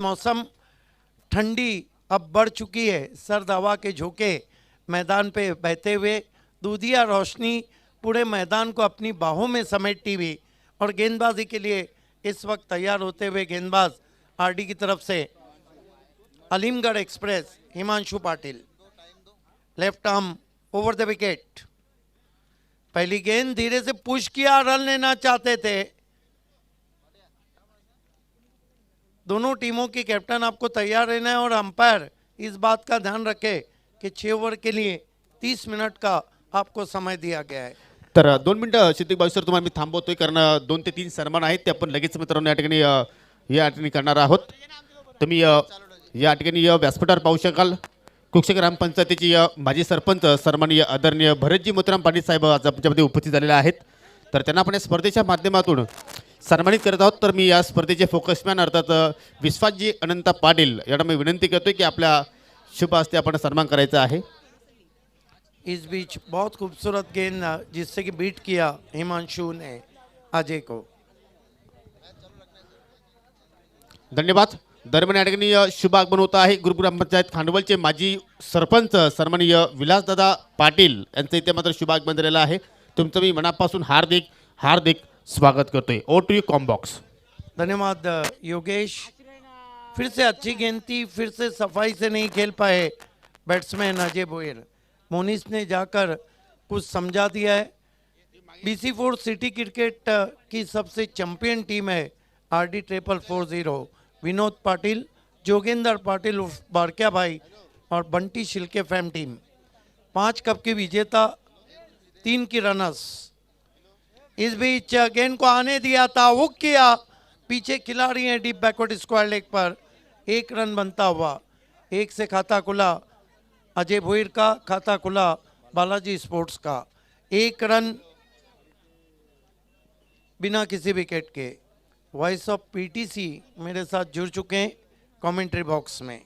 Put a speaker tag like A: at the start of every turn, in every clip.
A: मौसम ठंडी अब बढ़ चुकी है। सर्द हवा के झोंके मैदान पे बहते हुए दूधिया रोशनी पूरे मैदान को अपनी बाहों में समेटती हुई और गेंदबाजी के लिए इस वक्त तैयार होते हुए गेंदबाज आरडी की तरफ से Alimgarh express Himanshu Patil, left arm over the wicket. पहली गेंद धीरे से पुश किया, रन लेना चाहते थे। दोनों टीमों की कैप्टन आपको तैयार रहना है और अंपायर इस बात का ध्यान रखे कि 6 ओवर के लिए 30 मिनट का आपको समय दिया गया है।
B: तर 2 मिनिटं शितिक बाई सर तुम्हाला मी थांबवतोय कारण 2 ते 3 सन्मान आहेत ते आपण लगेच मित्रांनो या ठिकाणी करणार आहोत। तुम्ही या ठिकाणी व्यासपीठावर पाहू शकाल कुक्षक ग्रामपंचायतीची माजी सरपंच सन्माननीय आदरणीय भरतजी मोतीराम पाटील साहेब आज आमच्यामध्ये उपस्थित झालेले आहेत। तर त्यांना आपण या स्पर्धेच्या माध्यमातून सन्मानित करत आहोत। तर मी या स्पर्धेचे फोकसमॅन अर्थात विश्वासजी अनंत पाटील यांना मी विनंती करतोय की आपल्या शुभ हस्ते आपण सन्मान करायचा आहे।
A: इस बीच बहुत खूबसूरत गेंद जिससे कि बीट किया हिमांशु ने अजय को।
B: धन्यवाद। दरम्यान या ठिकाणी शुभ आगमन होत आहे गुरुकुल ग्रामपंचायत खांडवलचे माजी सरपंच सन्माननीय विलासदादा पाटील यांचं इथे मात्र शुभ आगमन झालेलं आहे। तुमचं मी मनापासून हार्दिक हार्दिक स्वागत करतोय। ओ टू यू कॉम्बॉक्स।
A: धन्यवाद योगेश। फिर से अच्छी गेंद थी, फिर से सफाई से नहीं खेल पाए बैट्समैन अजय भोयर। मोनिस ने जाकर कुछ समझा दिया है। BC4 सिटी क्रिकेट की सबसे चैंपियन टीम है RD 440। विनोद पाटिल, जोगेंद्र पाटिल उर्फ बारक्या भाई और Bunty Shilke fam team 5 cup की विजेता, 3 की रनर्स। इस बीच गेंद को आने दिया था, हुक किया, पीछे खिलाड़ी हैं डीप बैकवर्ड स्क्वायर लेग पर। 1 रन बनता हुआ 1 से खाता खुला अजय भोईर का, खाता खुला बालाजी स्पोर्ट्स का। 1 रन बिना किसी विकेट के। वॉइस ऑफ PTC मेरे साथ जुड़ चुके हैं कमेंट्री बॉक्स में।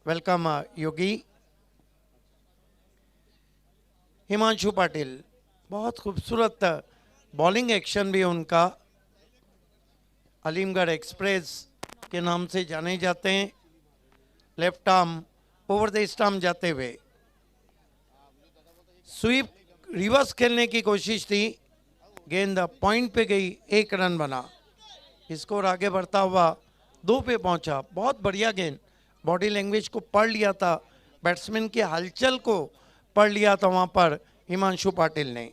A: वेलकम योगी। हिमांशु पाटिल, बहुत खूबसूरत बॉलिंग एक्शन भी उनका। अलीमगढ़ एक्सप्रेस के नाम से जाने जाते हैं। Left arm over the stump जाते हुए स्वीप रिवर्स खेलने की कोशिश थी, गेंद पॉइंट पे गई, 1 रन बना। स्कोर आगे बढ़ता हुआ 2 पे पहुंचा। बहुत बढ़िया गेंद, बॉडी लैंग्वेज को पढ़ लिया था, बैट्समैन की हलचल को पढ़ लिया था वहां पर हिमांशु पाटिल ने।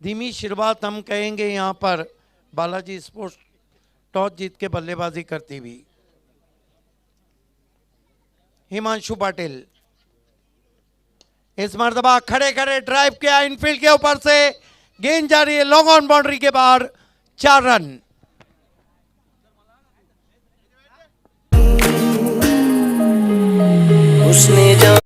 A: धीमी शुरुआत हम कहेंगे यहाँ पर बालाजी स्पोर्ट्स टॉस जीत के बल्लेबाजी करती हुई। हिमांशु पाटिल इस मर्तबा खड़े खड़े ड्राइव किया इनफील्ड के ऊपर से, गेंद जा रही है लॉन्ग ऑन बाउंड्री के बाहर, 4 रन। उसने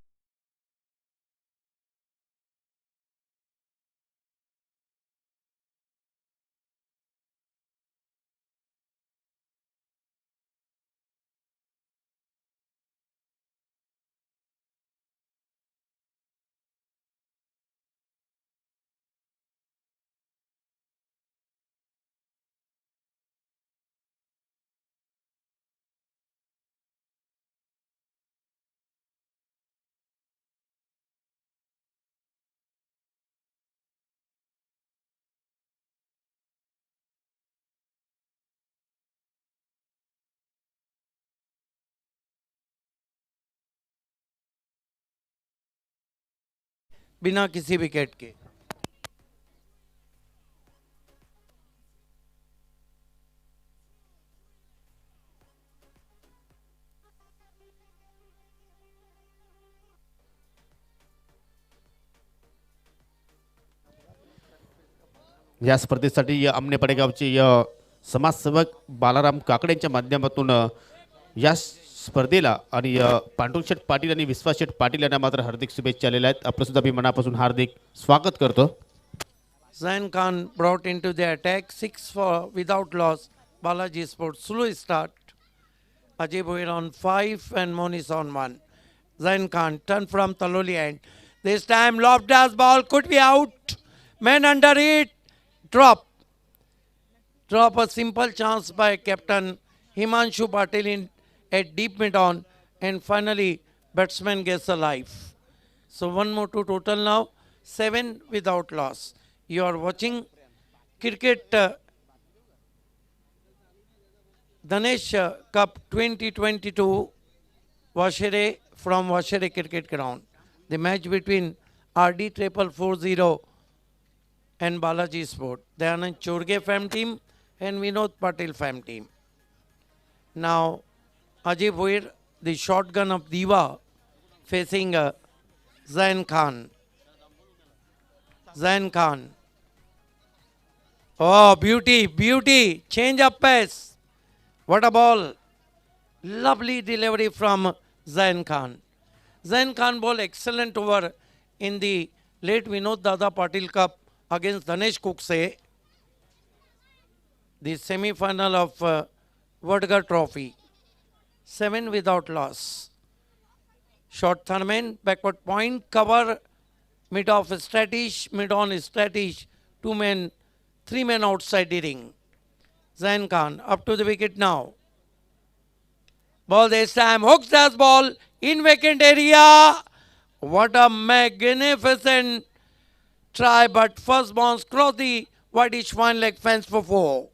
A: बिना किसी विकेट के।
B: या स्पर्धेसाठी आमने पडेगावचे समाजसेवक बालाराम काकडे यांच्या माध्यमातून या स्पर्धेला आणि पांडुरंग पाटील आणि विश्वास पाटील यांना मात्र हार्दिक शुभेच्छा आलेल्या आहेत। आपलं सुद्धा मी मनापासून हार्दिक स्वागत करतो।
A: Zain Khan brought into the attack, 6 for without loss. Balaji Sports slow start. Ajay Bhoir on 5 and Monis on 1. Zain Khan turn from Taloli end. This time Loftus ball could be out. Man under it. Drop. A simple chance by captain Himanshu Patil in at deep mid on, and finally batsman gets a life. So one more to total now, 7 without loss. You are watching cricket Dhanesh Cup 2022 Washere from Washere Cricket Ground. The match between RD 4440 and Balaji Sport. Dayanand Chorge fam team and Vinod Patil fam team. Now Ajay Bhoir, the shotgun of Diva, facing Zain Khan. Zain Khan. Oh, beauty, beauty. Change of pace. What a ball. Lovely delivery from Zain Khan. Zain Khan ball excellent over in the late Vinod Dada Patil Cup against Dhanesh Kukse, the semi-final of Wadgar Trophy. 7 without loss. Short Thurman, backward point, cover, mid off Stratish, mid on Stratish, 2 men, 3 men outside the ring. Zain Khan up to the wicket now. Ball this time, hooks that ball in vacant area. What a magnificent try, but first bounce cross the whitish fine leg fence for 4.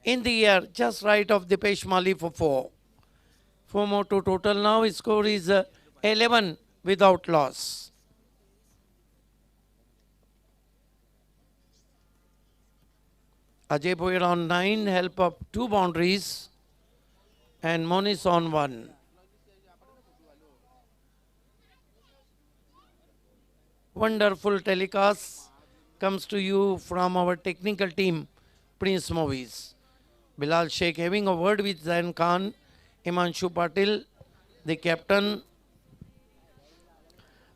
A: In the air, just right of Dipesh Mali for 4. 4 more to total now. His score is 11 without loss. Ajay Bhoir on 9, help of 2 boundaries, and Monis on 1. Wonderful telecast comes to you from our technical team, Prince Movies. Bilal Sheikh having a word with Zain Khan, Himanshu Patil, the captain.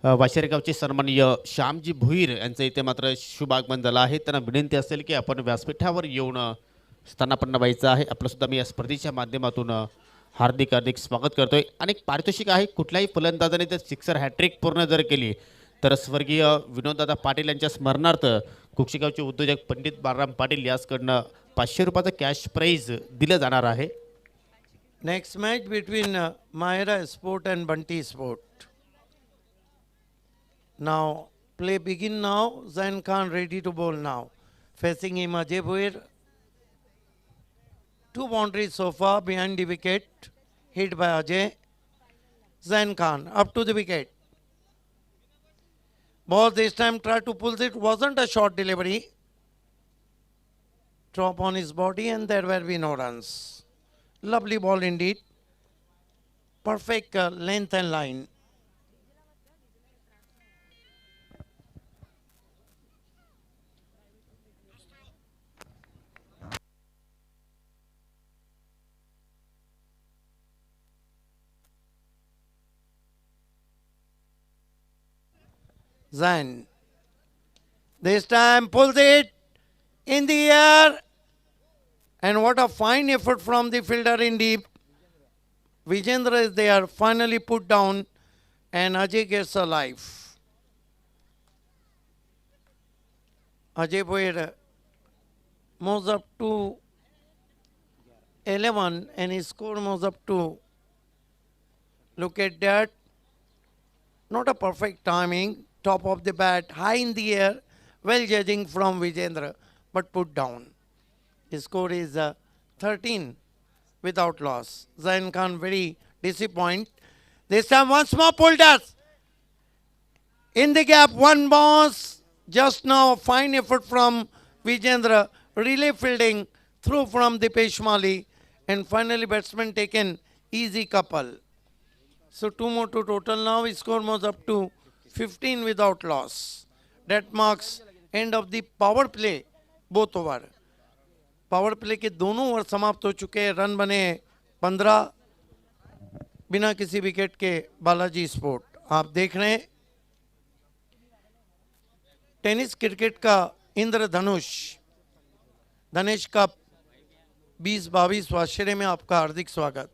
B: वाशेरगावचे सन्माननीय श्यामजी भोईर यांचं इथे मात्र शुभ आगमन झालं आहे. त्यांना विनंती असेल की आपण व्यासपीठावर येऊन स्थानापन्न व्हायचं आहे. आपलंसुद्धा मी या स्पर्धेच्या माध्यमातून हार्दिक हार्दिक स्वागत करतोय. अनेक पारितोषिक आहे. कुठल्याही फलंदाजाने जर सिक्सर हॅट्रिक पूर्ण जर केली तर स्वर्गीय विनोददादा पाटील यांच्या स्मरणार्थ कुक्षेगावचे उद्योजक पंडित बाळराम पाटील याचकडनं 500 रुपयाचं कॅश प्राईज दिलं जाणार आहे.
A: Next match between Mahera Sport and Bunty Sport. Now play begin now. Zain Khan ready to bowl now. Facing him Ajay Bhoir. 2 boundaries so far behind the wicket. Hit by Ajay. Zain Khan up to the wicket. Ball this time tried to pull it. Wasn't a short delivery. Drop on his body and there will be no runs. Lovely ball indeed. Perfect length and line. Zain. This time pulls it in the air. And what a fine effort from the fielder in deep. Vijendra is there, finally put down, and Ajay gets a life. Ajay Bhoir moves up to 11 and his score moves up to, look at that, not a perfect timing, top of the bat, high in the air, well judging from Vijendra, but put down. His score is 13 without loss. Zain Khan very disappointed. This time once more pulled us. In the gap, one bounce. Just now, fine effort from Vijendra. Relay fielding, through from Dipesh Mali. And finally, batsman taken easy couple. So 2 more to total now. His score moves up to 15 without loss. That marks end of the power play, both over. Power play के दोनों over समाप्त हो चुके हैं. Run बने 15 बिना किसी wicket के बालाजी स्पोर्ट. आप देख रहे हैं टेनिस क्रिकेट का इंद्रधनुष धनेश कप 2022 वाशरे में आपका हार्दिक स्वागत।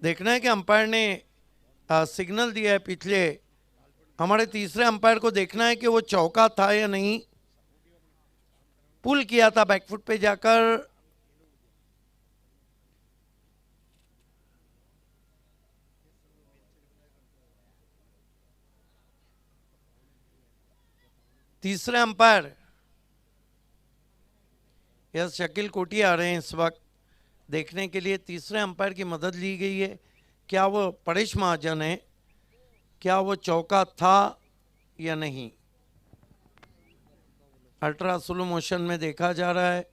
A: देखना है कि अंपायर ने सिग्नल दिया है पिछले, हमारे तीसरे अंपायर को देखना है कि वो चौका था या नहीं। पुल किया था बैकफुट पे जाकर, तीसरे अंपायर यस शकील कोटी आ रहे हैं इस वक्त देखने के लिए। तीसरे अंपायर की मदद ली गई है, क्या वो परेश महाजन है, क्या वो चौका था या नहीं। अल्ट्रा स्लो मोशन में देखा जा रहा है,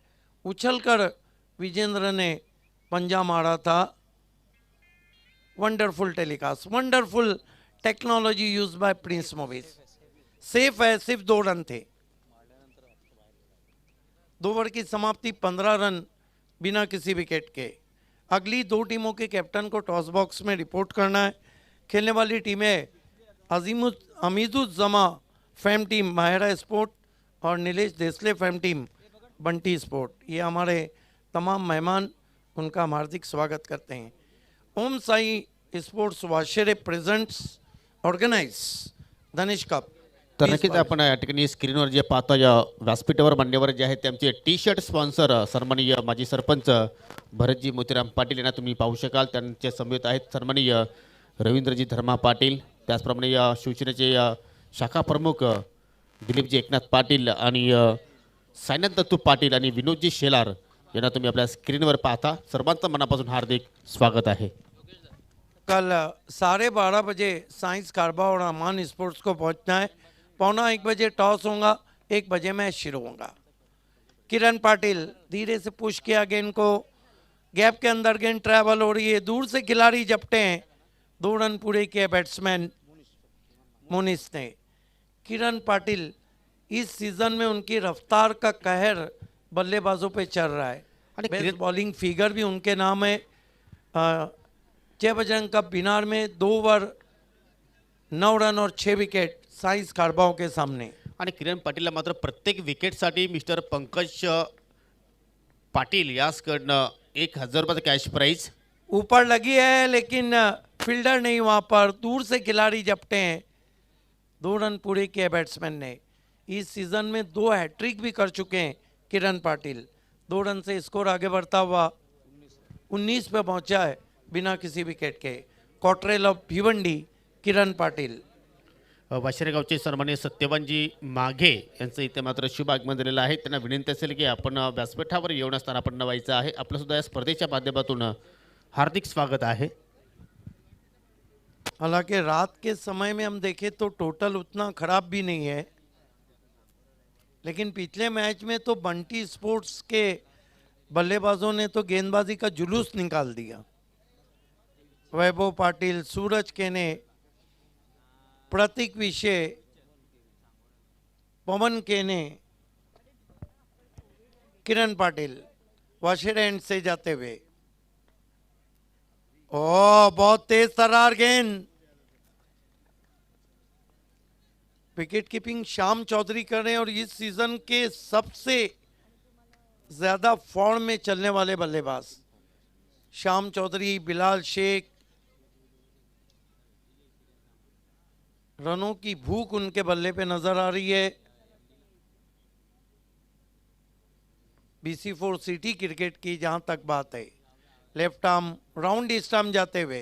A: उछलकर विजेंद्र ने पंजा मारा था। Wonderful telecast, wonderful technology use by Prince movies. Safe है, सिर्फ 2 रन थे। 2 ओवर की समाप्ति 15 रन बिना किसी विकेट के। अगली 2 टीमों के कैप्टन को टॉस बॉक्स में रिपोर्ट करना है। खेलने वाली टीमें Amiduzzama fame team Mahira sport और Nilesh Desle fame team Bunty sport. ये हमारे तमाम मेहमान, उनका हम हार्दिक स्वागत करते हैं। ओम साई स्पोर्ट्स वाशेरे प्रेजेंट्स ऑर्गनाइज धनेश कप।
B: तर नक्कीच आपण या ठिकाणी स्क्रीनवर जे पाहतो या व्यासपीठावर मान्यवर जे आहेत त्यांचे टी शर्ट स्पॉन्सर सन्माननीय माजी सरपंच भरतजी मोतीराम पाटील यांना तुम्ही पाहू शकाल। त्यांचे समवेत आहेत सन्माननीय रवींद्रजी धर्मा पाटील, त्याचप्रमाणे या शिवसेनेचे शाखा प्रमुख दिलीपजी एकनाथ पाटील आणि सायनाथ दत्तू पाटील आणि विनोदजी शेलार यांना तुम्ही आपल्या स्क्रीनवर पाहता। सर्वांचं मनापासून हार्दिक स्वागत आहे।
A: कल 12:30 बजे साइंस कारबा और अमान स्पोर्ट्स को पहुंचना है। 12:45 बजे टॉस होगा, 1 बजे मैच शुरू होगा। किरण पाटिल धीरे से पुश किया गेंद को, गैप के अंदर गेंद ट्रैवल हो रही है, दूर से खिलाड़ी जपटे हैं। 2 रन पूरे किए बैट्समैन मोनिस ने। किरण पाटिल इस सीजन में उनकी रफ्तार का कहर बल्लेबाजों पे चल रहा है। बेस्ट बॉलिंग फिगर भी उनके नाम है। 6 बजरंग कप बिनार में 2 ओवर 9 रन और 6 विकेट साइंस कारबाओं के सामने।
B: आणि किरण पाटीलला मात्र प्रत्येक विकेटसाठी मिस्टर पंकज पाटील यासकडनं 1000 रुपये कॅश प्राइज
A: ऊपर लगी है, लेकिन फील्डर नहीं वहां पर, दूर से खिलाड़ी जपटे हैं। 2 रन पूरे किए बैट्समैन ने। इस सीजन में 2 हैट्रिक भी कर चुके हैं किरण पाटिल। 2 रन से स्कोर आगे बढ़ता हुआ 19 पे पहुंचा है बिना किसी विकेट के। क्वार्टरेल ऑफ भिवंडी किरण पाटिल।
B: वाशेरे गावचे सन्माननीय सत्यवानजी माघे यांचं इथे मात्र शुभ आगमन झालेलं आहे। त्यांना विनंती असेल की आपण व्यासपीठावर येऊन असताना आपण नवायचं आहे। आपलं सुद्धा या स्पर्धेच्या माध्यमातून हार्दिक स्वागत आहे।
A: हालांकि रात के समय में हम देखें तो टोटल उतना खराब भी नहीं है, लेकिन पिछले मैच में तो बंटी स्पोर्ट्स के बल्लेबाजों ने तो गेंदबाजी का जुलूस निकाल दिया। वैभव पाटिल, सूरज केने, प्रतीक विशे, पवन केने, किरण पाटिल वाशेरे एंड से जाते हुए। ओ बहुत तेज तर्रार गेंद। विकेट कीपिंग श्याम चौधरी कर रहे हैं और इस सीजन के सबसे ज्यादा फॉर्म में चलने वाले बल्लेबाज श्याम चौधरी, बिलाल शेख। रनों की भूख उनके बल्ले पे नजर आ रही है। BC4 सिटी क्रिकेट की जहां तक बात है, लेफ्ट आर्म राउंड स्टंप जाते हुए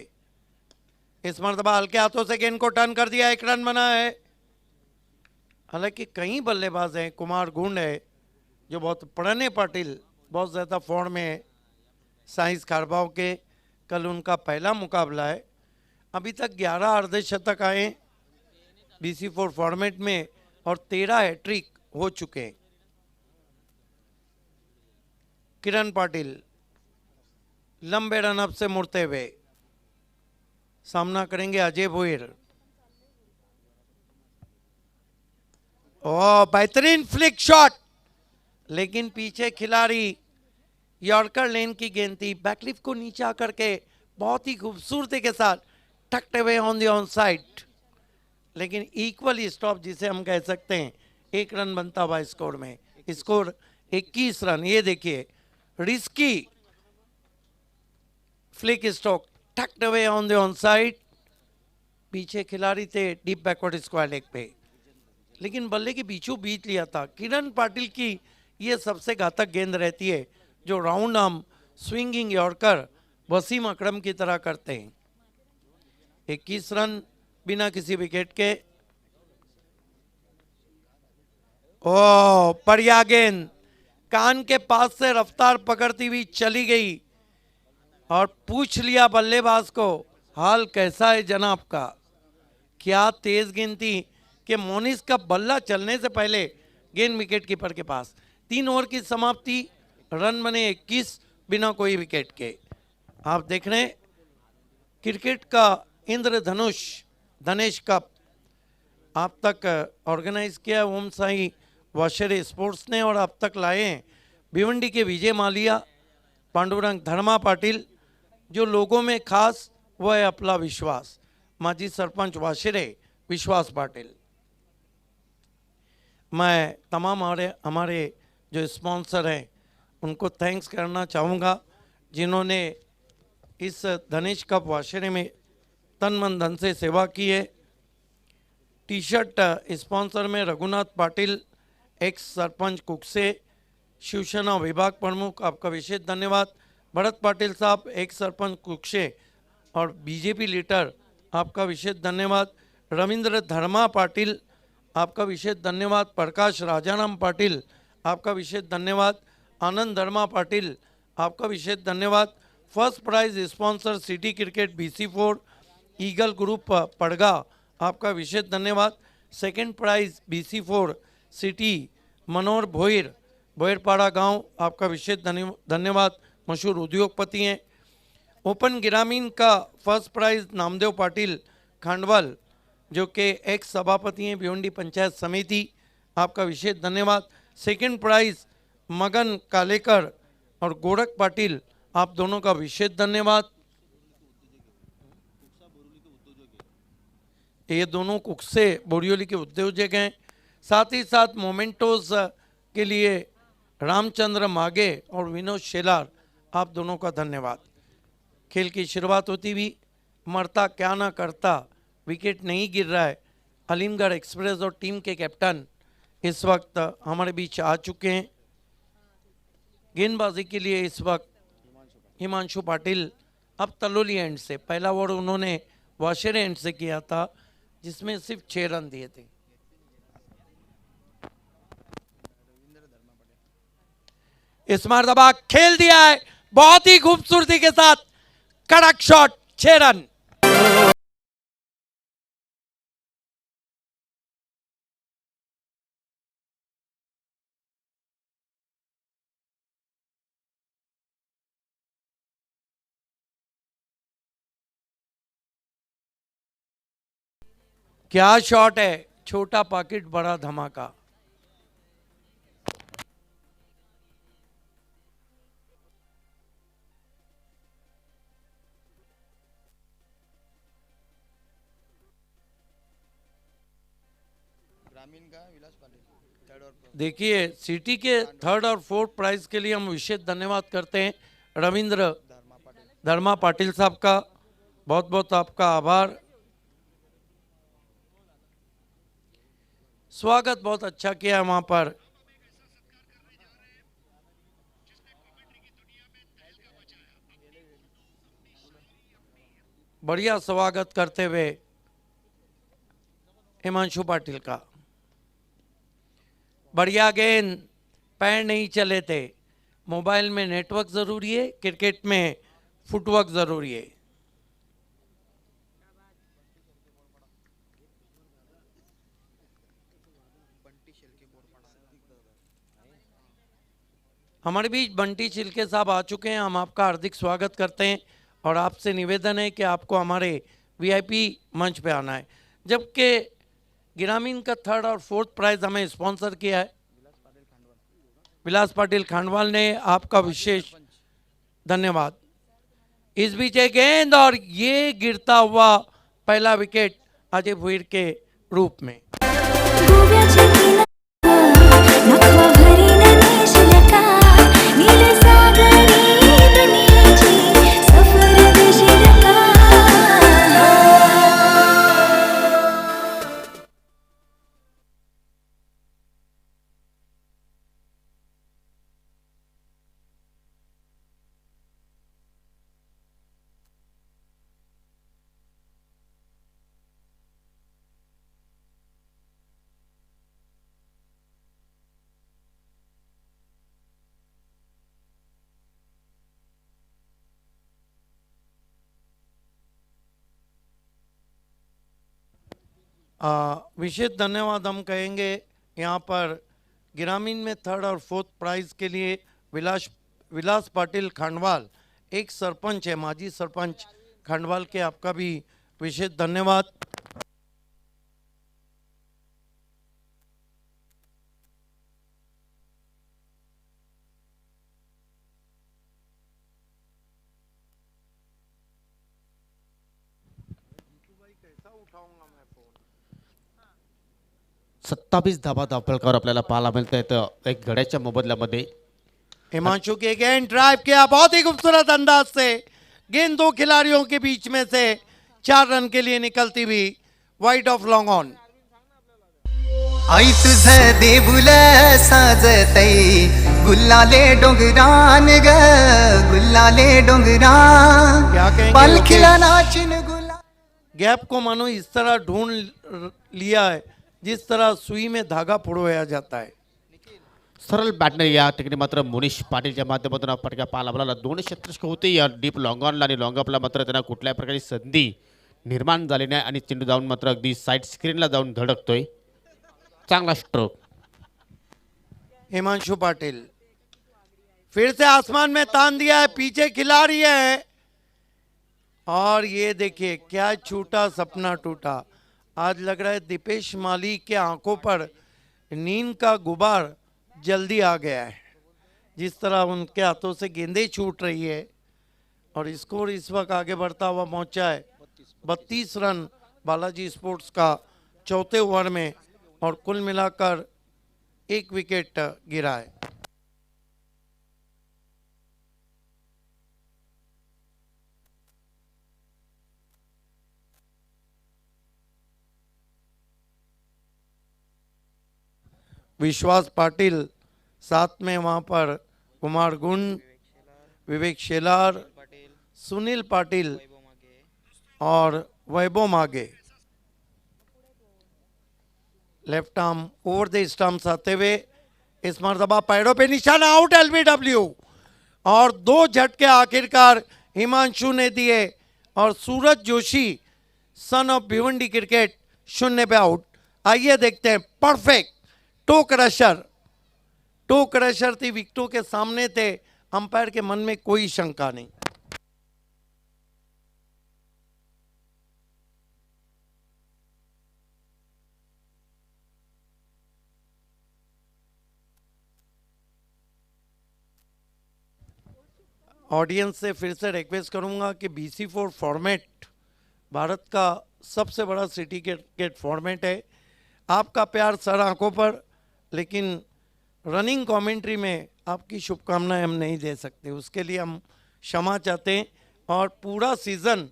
A: इस मर्तबा हल्के हाथों से गेंद को टर्न कर दिया, 1 रन बना है। हालांकि कई बल्लेबाज हैं, कुमार गुंड है जो बहुत पुराने, पाटिल बहुत ज़्यादा फॉर्म में है साइंस कारबाव के। कल उनका पहला मुकाबला है। अभी तक 11 अर्धशतक आए BC4 फॉर्मेट में और 13 हैट्रिक हो चुके हैं। किरण पाटिल लंबे रनअप से मुड़ते हुए सामना करेंगे अजय भोयर। ओ बेहतरीन फ्लिक शॉट, लेकिन पीछे खिलाड़ी यॉर्कर लेन की गेंद थी, बैकलिफ को नीचे आकर के बहुत ही खूबसूरती के साथ tucked away on the on side, लेकिन इक्वल स्टॉप जिसे हम कह सकते हैं, 1 रन बनता हुआ स्कोर में, स्कोर 21 रन। ये देखिए risky flick stroke, tucked away on the on side, पीछे खिलाड़ी थे डीप बैकवर्ड स्क्वायर लेग पे, लेकिन बल्ले के बीचों बीच लिया था। किरण पाटिल की ये सबसे घातक गेंद रहती है, जो round arm swinging yorker Wasim Akram की तरह करते हैं। 21 रन बिना किसी विकेट के। ओ बढ़िया गेंद, कान के पास से रफ्तार पकड़ती हुई चली गई और पूछ लिया बल्लेबाज को, हाल कैसा है जनाब का। क्या तेज गेंद थी कि मोनिस का बल्ला चलने से पहले गेंद विकेट कीपर के पास। 3 ओवर की समाप्ति, रन बने 21 बिना कोई विकेट के। आप देख रहे हैं क्रिकेट का इंद्रधनुष धनेश कप आप तक ऑर्गेनाइज किया ओम साई वाशरे स्पोर्ट्स ने, और अब तक लाए हैं भिवंडी के विजय मालिया, पांडुरंग धर्मा पाटिल। जो लोगों में खास वो है अपना विश्वास, माजी सरपंच वाशरे विश्वास पाटिल। मैं तमाम हमारे जो स्पॉन्सर हैं उनको थैंक्स करना चाहूँगा, जिन्होंने इस धनेश कप वाशरे में तन मन धन से सेवा की है। टी शर्ट स्पॉन्सर में रघुनाथ पाटिल, एक्स सरपंच कुकसे, शिवसेना विभाग प्रमुख, आपका विशेष धन्यवाद। भरत पाटिल साहब, एक्स सरपंच कुकसे और बीजेपी लीडर, आपका विशेष धन्यवाद। रविंद्र धर्मा पाटिल, आपका विशेष धन्यवाद। प्रकाश राजाराम पाटिल, आपका विशेष धन्यवाद। आनंद धर्मा पाटिल, आपका विशेष धन्यवाद। First prize sponsor city cricket BC4 eagle group Padgha, आपका विशेष धन्यवाद। Second prize BC4 city Manohar Bhoir, Bhoirpada गांव, आपका विशेष धन्यवाद, मशहूर उद्योगपति हैं। ओपन ग्रामीण का फर्स्ट प्राइज नामदेव पाटिल खांडवाल, जो कि एक्स सभापति हैं भिवंडी पंचायत समिति, आपका विशेष धन्यवाद। सेकंड प्राइज मगन कालेकर और गोरख पाटिल, आप दोनों का विशेष धन्यवाद। ये दोनों कुकसे बोरियोली के उद्योजक हैं। साथ ही साथ मोमेंटोज के लिए रामचंद्र मागे और विनोद शेलार, आप दोनों का धन्यवाद। खेल की शुरुआत होती हुई मरता क्या ना करता, विकेट नहीं गिर रहा है। अलीमगढ़ एक्सप्रेस और टीम के कैप्टन इस वक्त हमारे बीच आ चुके हैं। गेंदबाजी के लिए इस वक्त हिमांशु पाटिल, अब तलोली एंड से, पहला ओवर उन्होंने वाशरे एंड से किया था जिसमें सिर्फ 6 रन दिए थे। इस मरतबा खेल दिया है बहुत ही खूबसूरती के साथ, कड़क शॉट, 6 रन। क्या शॉट है, छोटा पॉकेट बड़ा धमाका। देखिए सिटी के थर्ड और फोर्थ प्राइज के लिए हम विशेष धन्यवाद करते हैं रविंद्र धर्मा पाटिल साहब का, बहुत बहुत आपका आभार। स्वागत बहुत अच्छा किया वहां पर। बढ़िया स्वागत करते हुए हिमांशु पाटिल का। बढ़िया गेंद, पैर नहीं चले थे। मोबाइल में नेटवर्क जरूरी है, क्रिकेट में फुटवर्क जरूरी है। हमारे बीच बंटी छिलके साहब आ चुके हैं, हम आपका हार्दिक स्वागत करते हैं और आपसे निवेदन है कि आपको हमारे VIP मंच पे आना है। जबकि ग्रामीण का थर्ड और फोर्थ प्राइज हमें स्पॉन्सर किया है विलास पाटिल खांडवाल ने, आपका विशेष धन्यवाद। इस बीच एक गेंद और ये गिरता हुआ पहला विकेट अजय भोईर के रूप में।
C: गोव्याची नखवा भरीन नेशलका नीलसागरी दुनियेची सफर दिशेलका
A: विशेष धन्यवाद हम कहेंगे यहाँ पर ग्रामीण में थर्ड और फोर्थ प्राइज के लिए विलास पाटिल खंडवाल एक सरपंच है, माजी सरपंच खंडवाल के, आपका भी विशेष धन्यवाद।
B: सत्तावीस धाबा धापलकर आपल्याला पाहायला मिळत आहेत एक घड्याच्या मोबदल्यामध्ये।
A: हिमांशु के गेंद ड्राइव किया बहुत ही खूबसूरत अंदाज से, गेंद दो खिलाड़ियों के बीच में से 4 रन के लिए निकलती हुई वाइड ऑफ लॉन्ग ऑन।
D: आई तुझ देऊल साजतई गुल्लाले डोंगरान ग गुल्लाले डोंगरान
A: क्या कहेंगे
D: पालखीला
A: योगेश?
D: नाचिन गुला
A: गैप को मानो इस तरह ढूंढ लिया है जिस तरह सुई में धागा पुरोया जाता है।
B: सरळ बॅटनर या ठिकाणी मात्र मुनीश पाटीलच्या माध्यमातून हा फटका पाहायला मिळाला। 2 क्षेत्ररक्षक होते या डीप लॉंग ऑनला आणि लॉंग अपला मात्र त्यांना कुठल्याही प्रकारची संधी निर्माण झाली नाही आणि चेंडू जाऊन मात्र अगदी साइड स्क्रीनला जाऊन धडकतोय। चांगला स्ट्रोक।
A: हिमांशु पाटिल फिर से आसमान में तान दिया है, पीछे खिलाड़ी है और ये देखिए क्या छूटा सपना टूटा। आज लग रहा है दीपेश माली के आंखों पर नींद का गुबार जल्दी आ गया है, जिस तरह उनके हाथों से गेंदें छूट रही है और स्कोर इस वक्त आगे बढ़ता हुआ पहुंचा है 32 रन बालाजी स्पोर्ट्स का चौथे ओवर में और कुल मिलाकर 1 विकेट गिरा है। विश्वास पाटिल, साथ में वहां पर कुमार गुंड, विवेक शेलार, सुनील पाटिल और वैभव मागे। Left arm over the stumps आते हुए इस मरतबा पैरों पे निशाना, आउट एलबीडब्ल्यू और 2 झटके आखिरकार हिमांशु ने दिए और Suraj Joshi son of Bhiwandi cricket 0 पे आउट। आइए देखते हैं परफेक्ट टो क्रशर थी, विकेटों के सामने थे, अंपायर के मन में कोई शंका नहीं। ऑडियंस से फिर से रिक्वेस्ट करूंगा कि BC4 फॉर्मेट भारत का सबसे बड़ा सिटी क्रिकेट फॉर्मेट है। आपका प्यार सर आंखों पर, लेकिन रनिंग कमेंट्री में आपकी शुभकामनाएं हम नहीं दे सकते, उसके लिए हम क्षमा चाहते हैं और पूरा सीज़न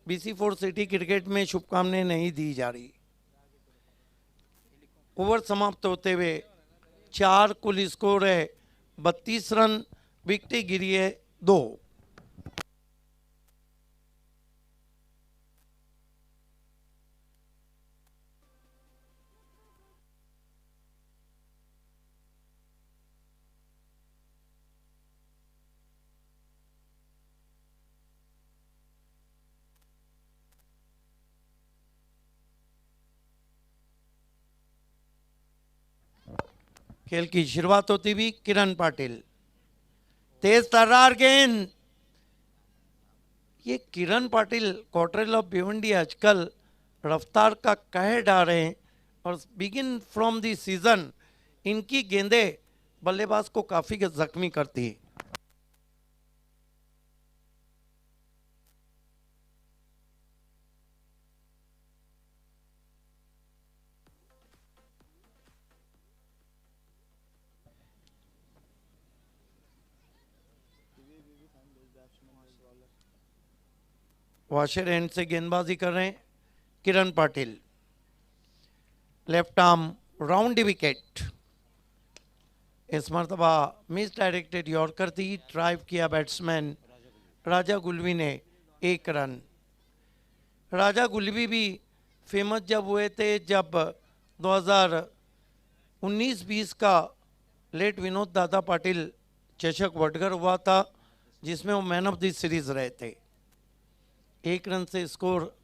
A: BC4 सिटी क्रिकेट में शुभकामनाएं नहीं दी जा रही। ओवर समाप्त होते हुए 4 कुल स्कोर है 32 रन, विकेटें गिरी है 2। खेल की शुरुआत होती हुई किरण पाटिल, तेज तर्रार गेंद। ये किरण पाटिल क्वार्टर ऑफ भिवंडी आजकल रफ्तार का कहर ढा रहे हैं और बिगिन फ्रॉम दी सीजन इनकी गेंदें बल्लेबाज को काफ़ी जख्मी करती है। वॉशर एंड से गेंदबाजी कर रहे हैं Kiran Patil. Left arm round wicket, इस मरतबा मिस डायरेक्टेड यॉर्कर थी, ड्राइव किया बैट्समैन राजा गुलवी ने 1 रन। राजा गुलवी भी फेमस जब हुए थे, जब 2019-20 का लेट विनोद दादा पाटिल चषक वडगर हुआ था, जिसमें वो मैन ऑफ द सीरीज रहे थे। 1 रन से स्कोर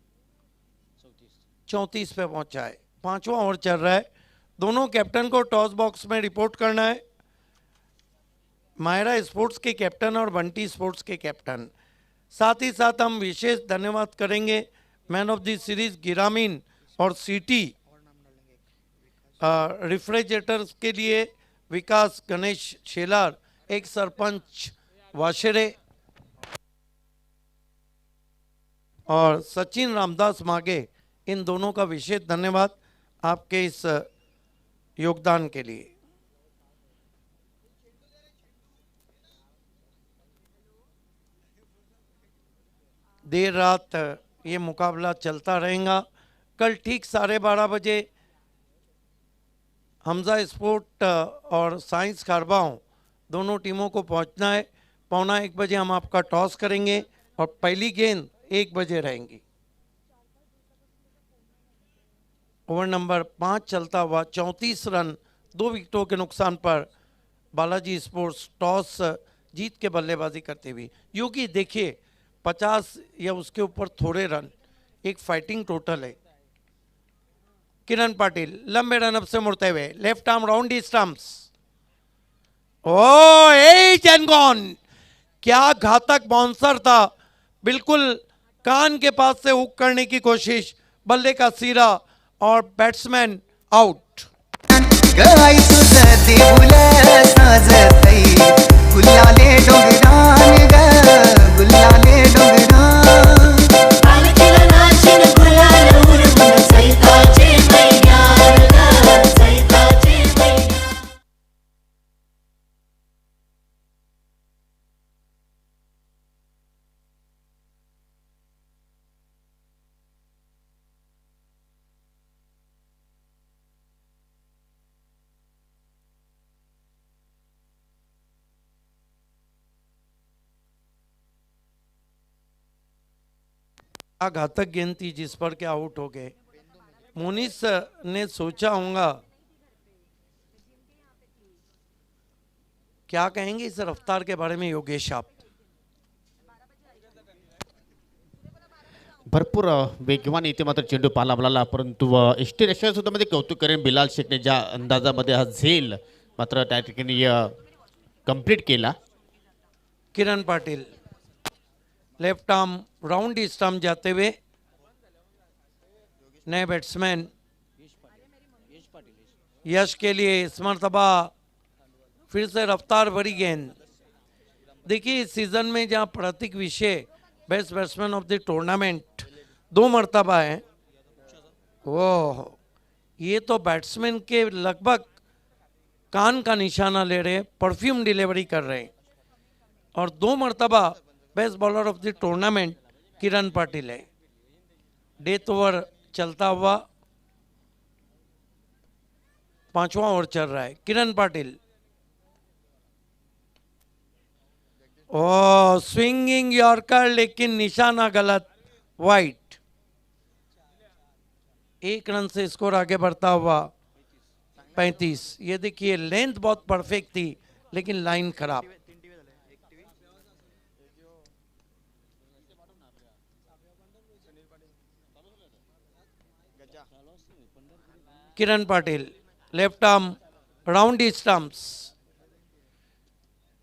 A: 34 पे पहुंचा है। 5वां ओवर चल रहा है। दोनों कैप्टन को टॉस बॉक्स में रिपोर्ट करना है। मायरा स्पोर्ट्स के कैप्टन और बंटी स्पोर्ट्स के कैप्टन। साथ ही साथ हम विशेष धन्यवाद करेंगे मैन ऑफ द सीरीज गिरामीन और सिटी रेफ्रिजरेटर्स के लिए विकास गणेश शेलार, एक सरपंच वाशरे, और सचिन रामदास मागे, इन दोनों का विशेष धन्यवाद आपके इस योगदान के लिए। देर रात ये मुकाबला चलता रहेगा। कल ठीक 12:30 बजे हमजा स्पोर्ट और साइंस कारबाओं दोनों टीमों को पहुंचना है। 1:15 बजे हम आपका टॉस करेंगे और पहली गेंद 1 बजे रहेंगी। ओवर नंबर 5 चलता हुआ 34 रन 2 विकेटों के नुकसान पर बालाजी स्पोर्ट्स टॉस जीत के बल्लेबाजी करते हुए। योगी देखिए 50 या उसके ऊपर थोड़े रन, एक फाइटिंग टोटल है। किरण पाटिल लंबे रनअप से मुड़ते हुए left arm round the stumps. Oh edge and gone, क्या घातक बाउंसर था, बिल्कुल कान के पास से हुक करने की कोशिश, बल्ले का सिरा और बैट्समैन आउट।
D: गाय तुझं देऊला साजतई गुलाले डोंगरान ग गुलाले डोंगरान
E: पालखीला नाचिन गुलाल उडवून सैताचे मैयार ग सैताचे मैयार।
A: घातक गेंद थी जिस पर के आउट हो गए। मोनिस ने सोचा होगा, क्या कहेंगे इस रफ्तार के बारे में योगेश आप?
B: भरपूर वेगवान इथे मात्र चेंडू पाहायला आपल्याला, परंतु एसटी रेषा सुद्धा मध्ये कौतुक करेन बिलाल शेखने ज्या अंदाजामध्ये हा झेल मात्र त्या ठिकाणी कंप्लीट केला।
A: Kiran Patil left arm round stump जाते हुए, नए बैट्समैन यश के लिए इस मरतबा फिर से रफ्तार भरी गेंद। देखिए इस सीजन में जहां प्रतीक विषय best batsman of the tournament 2 मरतबा है, वो ये तो बैट्समैन के लगभग कान का निशाना ले रहे हैं, परफ्यूम डिलीवरी कर रहे हैं। और 2 मरतबा best bowler of the tournament Kiran Patil है। डेथ ओवर चलता हुआ 5वां ओवर चल रहा है। किरण पाटिल ओ स्विंगिंग यॉर्कर, लेकिन निशाना गलत, वाइट। 1 रन से स्कोर आगे बढ़ता हुआ 35। ये देखिए लेंथ बहुत परफेक्ट थी लेकिन लाइन खराब। Kiran Patil left arm round stumps,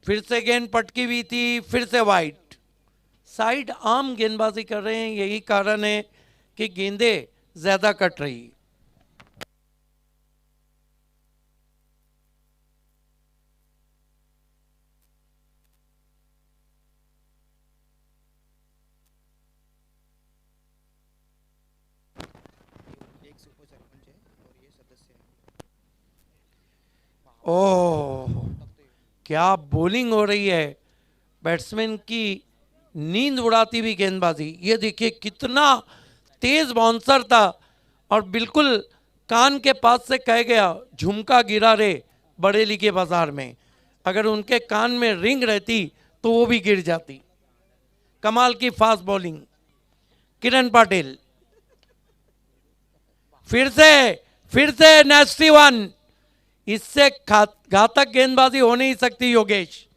A: फिर से गेंद पटकी हुई थी, फिर से वाइड। साइड आर्म गेंदबाजी कर रहे हैं, यही कारण है कि गेंदें ज्यादा कट रही। ओह क्या बॉलिंग हो रही है, बैट्समैन की नींद उड़ाती हुई गेंदबाजी। ये देखिए कितना तेज बाउंसर था और बिल्कुल कान के पास से कह गया झुमका गिरा रे बरेली के बाजार में। अगर उनके कान में रिंग रहती तो वो भी गिर जाती। कमाल की फास्ट बॉलिंग किरण पाटिल। फिर से नेस्टी वन। इससे घातक गेंदबाजी हो नहीं सकती योगेश।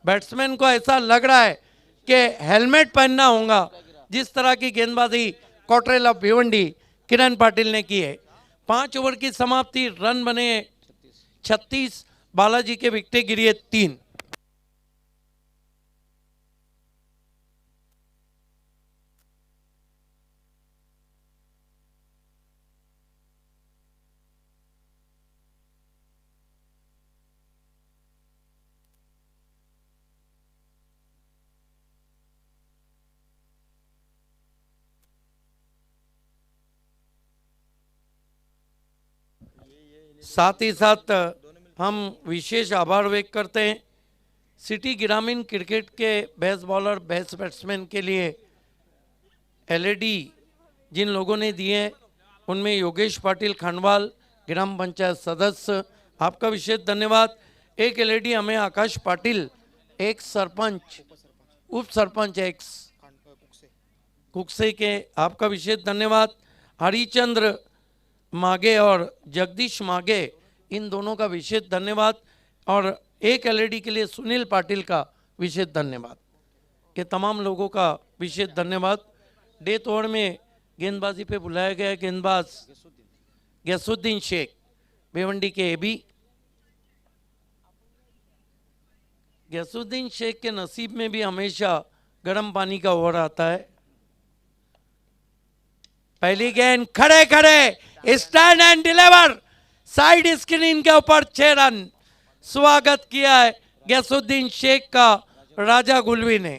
A: बैट्समैन को ऐसा लग रहा है कि हेलमेट पहनना होगा। जिस तरह की गेंदबाजी कोटरेला भिवंडी किरण पाटिल ने की है। 5 ओवर की समाप्ति, रन बने 36, बालाजी के विकेटें गिरी 3। साथ ही साथ हम विशेष आभार व्यक्त करते हैं सिटी ग्रामीण क्रिकेट के बेस्ट बॉलर बेस्ट बैट्समैन के लिए एलईडी जिन लोगों ने दिए हैं उनमें योगेश पाटिल खंडवाल ग्राम पंचायत सदस्य, आपका विशेष धन्यवाद। एक एलईडी हमें आकाश पाटिल एक सरपंच उप सरपंच एक्स कुकसे के, आपका विशेष धन्यवाद। हरिचंद्र मागे और जगदीश मागे, इन दोनों का विशेष धन्यवाद। और एक एलईडी के लिए सुनील पाटिल का विशेष धन्यवाद। के तमाम लोगों का विशेष धन्यवाद। डेथ ओवर में गेंदबाजी पे बुलाया गया गेंदबाज गैसुद्दीन शेख भिवंडी के एबी। गैसुद्दीन शेख के नसीब में भी हमेशा गर्म पानी का ओवर आता है। पहली गेंद खड़े खड़े stand and deliver, side screen के ऊपर 6 रन। स्वागत किया है गैसुद्दीन शेख का राजा गुलवी ने।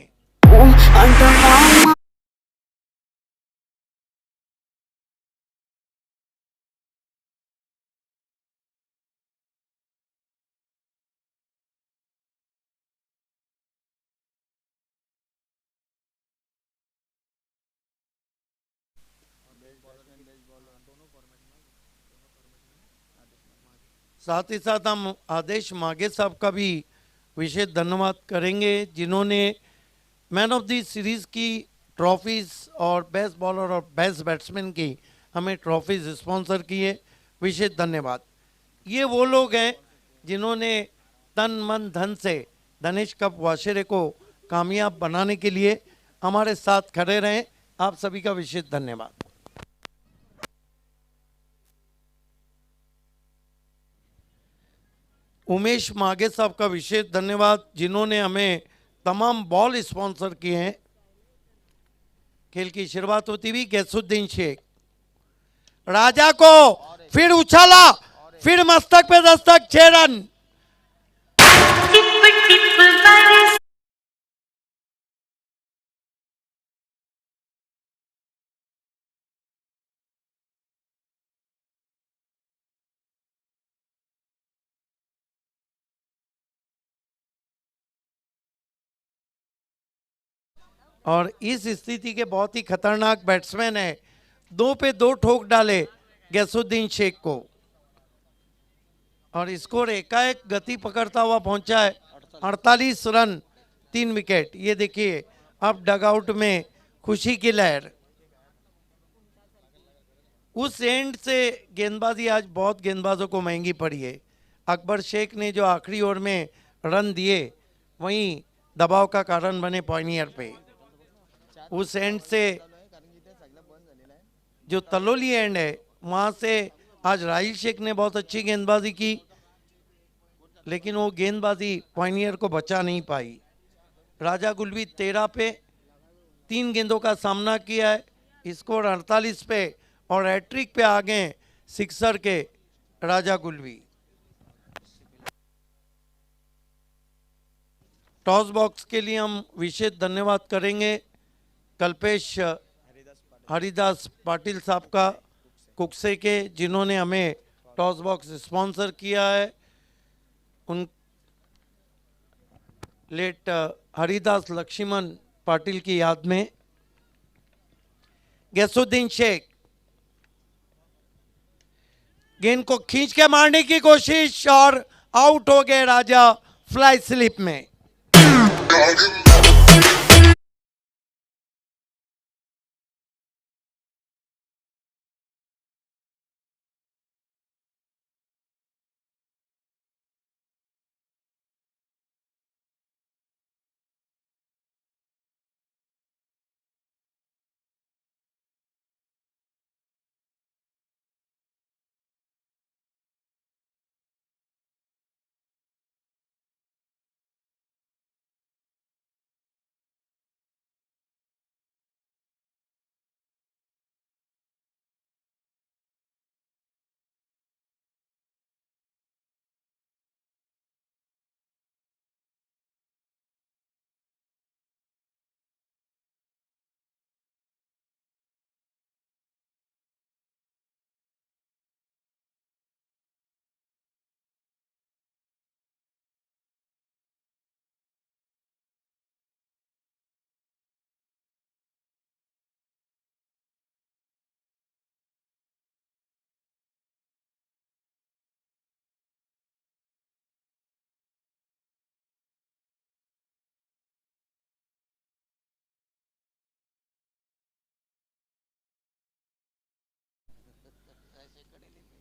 A: साथ ही साथ हम आदेश मागे साहब का भी विशेष धन्यवाद करेंगे जिन्होंने मैन ऑफ द सीरीज की ट्रॉफीज और बेस्ट बॉलर और बेस्ट बैट्समैन की हमें ट्रॉफीज स्पॉन्सर किए। विशेष धन्यवाद। ये वो लोग हैं जिन्होंने तन मन धन से धनेश कप वाशेरे को कामयाब बनाने के लिए हमारे साथ खड़े रहे। आप सभी का विशेष धन्यवाद। उमेश मागे साहब का विशेष धन्यवाद जिन्होंने हमें तमाम बॉल स्पॉन्सर किए हैं। खेल की शुरुआत होती हुई गैसुद्दीन शेख राजा को फिर उछाला, फिर मस्तक पे दस्तक, 6 रन। और इस स्थिति के बहुत ही खतरनाक बैट्समैन है, 2 पे 2 ठोक डाले गैसुद्दीन शेख को और स्कोर एकाएक गति पकड़ता हुआ पहुंचा है 48 रन 3 विकेट। ये देखिए अब डगआउट में खुशी की लहर। उस एंड से गेंदबाजी आज बहुत गेंदबाजों को महंगी पड़ी है। अकबर शेख ने जो आखिरी ओवर में रन दिए वहीं दबाव का कारण बने पॉइनियर पे। उस एंड से जो तलोली एंड है वहां से आज राहिल शेख ने बहुत अच्छी गेंदबाजी की लेकिन वो गेंदबाजी पॉइनियर को बचा नहीं पाई। राजा गुलवी 13 पे 3 गेंदों का सामना किया है, स्कोर 48 पे और हैट्रिक पे आ गए सिक्सर के राजा गुलवी। टॉस बॉक्स के लिए हम विशेष धन्यवाद करेंगे कल्पेश हरिदास पाटिल साहब का कुकसे के, जिन्होंने हमें टॉस बॉक्स स्पॉन्सर किया है। उन लेट हरिदास लक्ष्मण पाटिल की याद में गैसुद्दीन शेख गेंद को खींच के मारने की कोशिश और आउट हो गए राजा फ्लाई स्लिप में।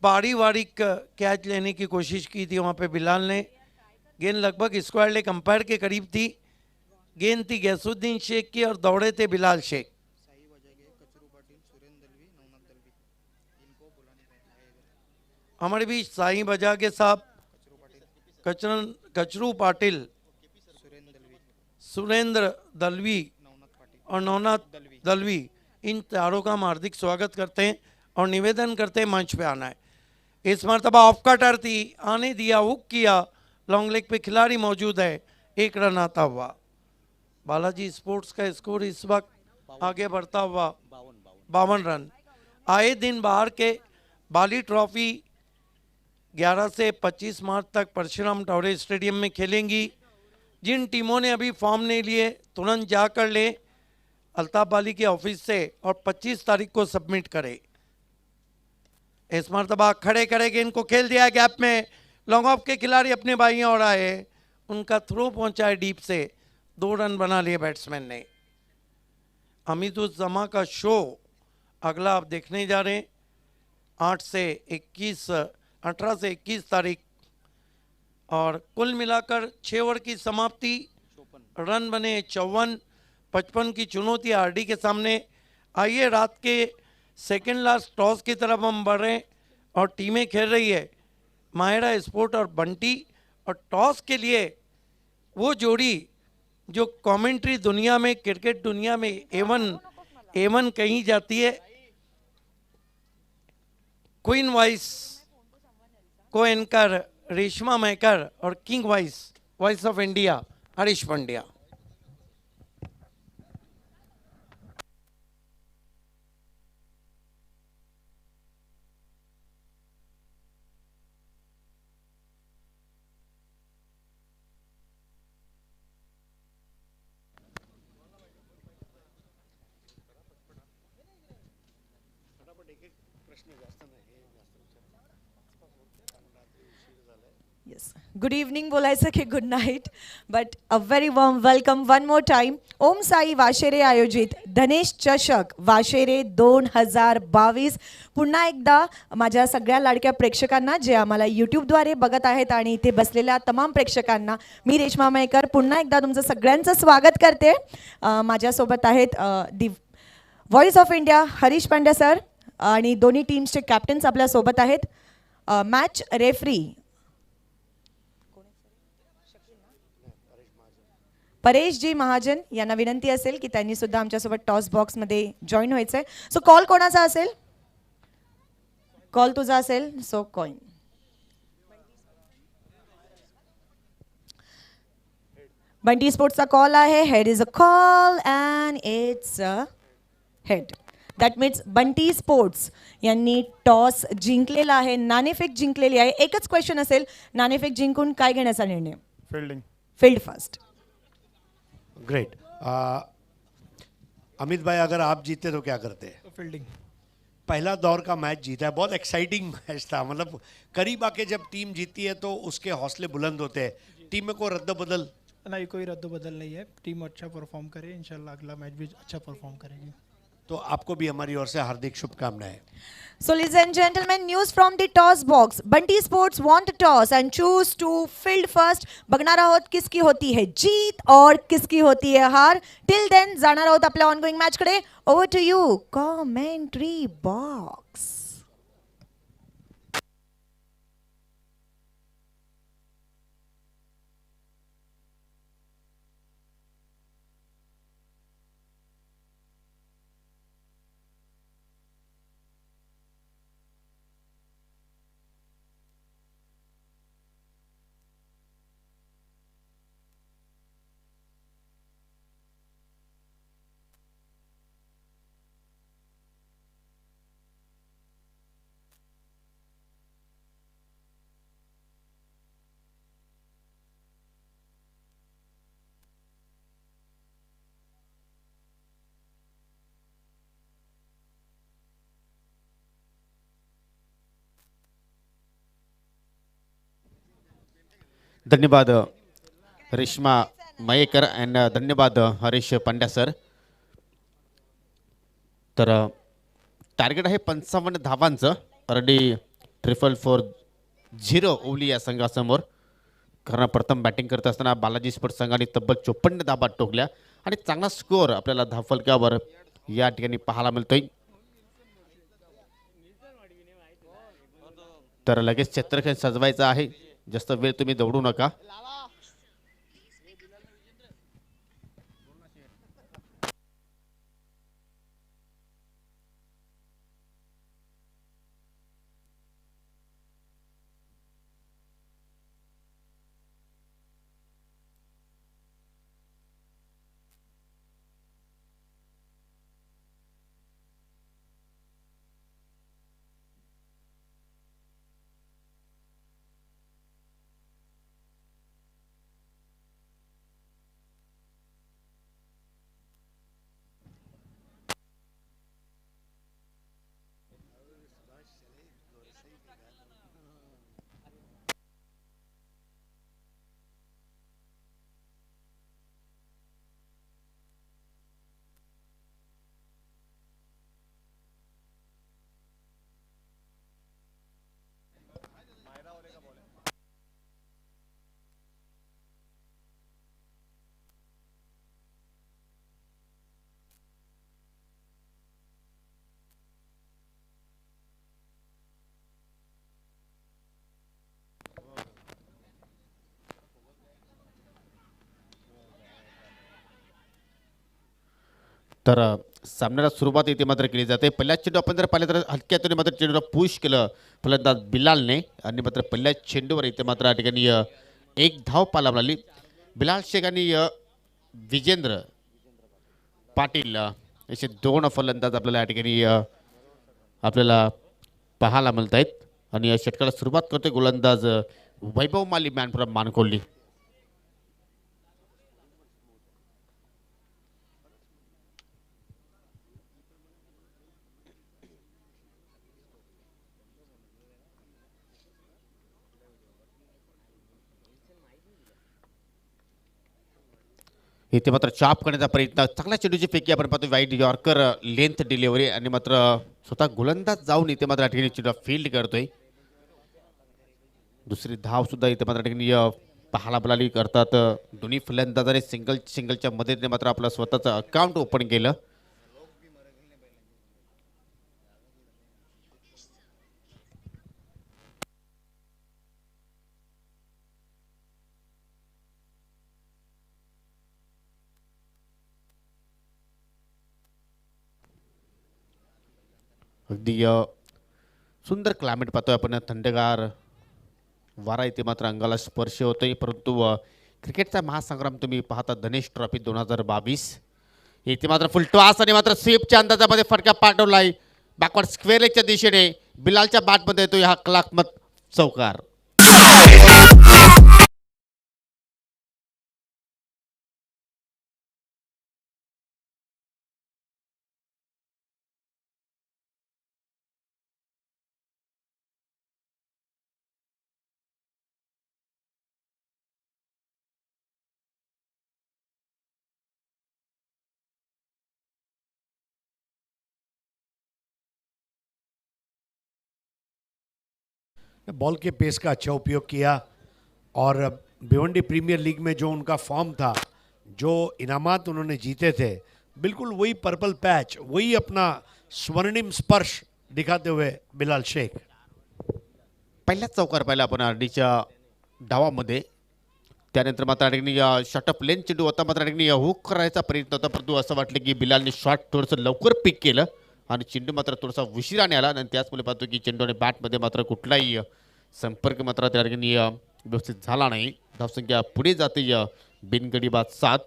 A: पारिवारिक कैच लेने की कोशिश की थी वहां पे बिलाल ने। गेंद लगभग स्क्वायर लेग अंपायर के करीब थी। गेंद थी गैसुद्दीन शेख की और दौड़े थे बिलाल शेख। हमारे बीच साईं बजागे साहब, कचरू पाटिल, सुरेंद्र दलवी और नवनाथ दलवी, इन चारों का हम हार्दिक स्वागत करते हैं और निवेदन करते हैं मंच पे आना है। इस मरतबा ऑफ कटर थी, आने दिया, हुक किया, लॉन्ग लेग पे खिलाड़ी मौजूद है, एक रन आता हुआ। बालाजी स्पोर्ट्स का स्कोर इस वक्त आगे बढ़ता हुआ 52 रन। आए दिन बाहर के बाली ट्रॉफी 11 से 25 मार्च तक परशुराम टॉवरे स्टेडियम में खेलेंगी। जिन टीमों ने अभी फॉर्म नहीं लिए तुरंत जाकर ले अल्ताफ बाली के ऑफिस से और 25 तारीख को सबमिट करें। इस मरतबा खड़े करेंगे, इनको खेल दिया गैप में, लॉन्ग ऑफ के खिलाड़ी अपने बाईं ओर आए, उनका थ्रो पहुंचा है डीप से, 2 रन बना लिए बैट्समैन ने। हमीदुज्जमा का शो अगला आप देखने जा रहे हैं 18 से 21 तारीख, और कुल मिलाकर 6 ओवर की समाप्ति, रन बने 54, 55 की चुनौती आरडी के सामने। आइए रात के सेकेंड लास्ट टॉस की तरफ हम बढ़ रहे हैं और टीमें खेल रही है माहिरा स्पोर्ट और बंटी। और टॉस के लिए वो जोड़ी जो कमेंट्री दुनिया में, क्रिकेट दुनिया में एवन कही जाती है, क्वीन वाइस को एंकर रेशमा मैकर और king voice of India Harish Pandya.
F: Yes. Good evening बोलायचं की good night, but a very warm welcome one more time. Om Sai Washere आयोजित धनेश चषक वाशेरे 2022 पुन्हा एकदा माझ्या सगळ्या लाडक्या प्रेक्षकांना जे आम्हाला यूट्यूबद्वारे बघत आहेत आणि इथे बसलेल्या तमाम प्रेक्षकांना मी रेश्मा मयेकर पुन्हा एकदा तुमचं सगळ्यांचं स्वागत करते. माझ्यासोबत आहेत the voice of India Harish Pandya sir आणि दोन्ही टीम्सचे कॅप्टन्स आपल्यासोबत आहेत. मॅच रेफरी परेशजी महाजन यांना विनंती असेल की त्यांनी सुद्धा आमच्यासोबत टॉस बॉक्समध्ये जॉईन व्हायचं आहे. सो कॉल कोणाचा असेल? कॉल तुझा असेल, सो कॉइन. बंटी स्पोर्ट्सचा कॉल आहे. Head is a call and it's a head. That means Bunty sports यांनी टॉस जिंकलेला आहे, नाणेफेक जिंकलेली आहे. एकच क्वेश्चन असेल, नाणेफेक जिंकून काय घेण्याचा निर्णय?
G: Fielding.
F: Field first.
G: Great. Amit भाई, अगर आप जीते तो क्या करते?
H: फील्डिंग।
G: पहला दौर का मैच जीता है, बहुत एक्साइटिंग मैच था, मतलब करीब आके जब टीम जीती है तो उसके हौसले बुलंद होते हैं। टीम में कोई रद्द बदल?
H: नहीं, कोई रद्द बदल नहीं है। टीम अच्छा परफॉर्म करे, इंशाल्लाह अगला मैच भी अच्छा परफॉर्म करेगी।
G: तो आपको भी हमारी ओर से हार्दिक शुभकामनाएं।
F: So, ladies and gentlemen, news from the toss box. Bunty Sports want to toss and choose to field first. बघणार आहोत किसकी होती है जीत और किसकी होती है हार. Till then, जाणार आहोत आपल्या ongoing match कडे. Over to you, commentary box.
B: धन्यवाद रेश्मा मयेकर अँड धन्यवाद हरीश पांड्या सर. तर टार्गेट आहे 55 धावांचं. ऑलरेडी 4-4-0 ओवली या संघासमोर. कारण प्रथम बॅटिंग करत असताना बालाजी स्पोर्ट्स संघाने तब्बल 54 धाबा टोकल्या आणि चांगला स्कोअर आपल्याला धावफलकावर या ठिकाणी पाहायला मिळतोय. तर लगेच क्षेत्ररक्षण सजवायचं आहे. जास्त वेळ तुम्ही दौडू नका. तर सामन्याला सुरुवात इथे मात्र केली जाते. पहिल्या चेंडू आपण जर पाहिलं तर हलक्यातून मात्र चेंडूला पुश केलं फलंदाज बिलालने आणि मात्र पहिल्या चेंडूवर इथे मात्र या ठिकाणी एक धाव पाहायला मिळाली. बिलाल शेख आणि विजेंद्र पाटील असे दोन फलंदाज आपल्याला या ठिकाणी आपल्याला पाहायला मिळत आहेत. आणि या षटकाला सुरुवात करते गोलंदाज वैभव माली मॅन फ्रॉम मानकोली. इथे मात्र चाप करण्याचा प्रयत्न. चांगल्या चेंडूची फेकी आपण पाहतो. वाईट यॉर्कर लेंथ डिलिव्हरी आणि मात्र स्वतः गोलंदाज जाऊन इथे मात्र ठिकाणी चेंडू फील्ड करतोय. दुसरी धाव सुद्धा इथे मात्र ठिकाणी पाहायला मिळाली करतात. दोन्ही फलंदाजाने सिंगलच्या मदतीने मात्र आपलं स्वतःचं अकाउंट ओपन केलं. अगदी सुंदर क्लायमेट पाहतोय आपण. थंडगार वारा इथे मात्र अंगाला स्पर्श होतोय. परंतु क्रिकेटचा महासंग्राम तुम्ही पाहता धनेश ट्रॉफी 2022 इथे मात्र फुल टॉस आणि मात्र स्वीपच्या अंदाजामध्ये फटका पाठवलाय बॅकवर्ड स्क्वेअर लेगच्या दिशेने. बिलालच्या बॅटमध्ये येतो हा कलात्मक चौकार.
G: बॉल के पेस का अच्छा उपयोग किया और भिवंडी प्रीमियर लीग में जो उनका फॉर्म था, जो इनामात उन्होंने जीते थे, बिल्कुल वही पर्पल पैच, वही अपना स्वर्णिम स्पर्श दिखाते हुए बिलाल शेख।
B: पहिल्याच चौकार पाहिला आपण आरडीच्या डावामध्ये. त्यानंतर मात्र या शॉटअप लेन चेंडू होता, मात्र हुक करायचा प्रयत्न होता, परंतु असं वाटलं की बिलालने शॉट थोडंसं लवकर पिक केलं आणि चेंडू मात्र थोडासा उशिराने आला आणि त्याचमुळे पाहतो की चेंडूने बॅटमध्ये मात्र कुठलाही संपर्क मात्र त्या ठिकाणी व्यवस्थित झाला नाही. धावसंख्या पुढे जाते बिनगडी बाद 7.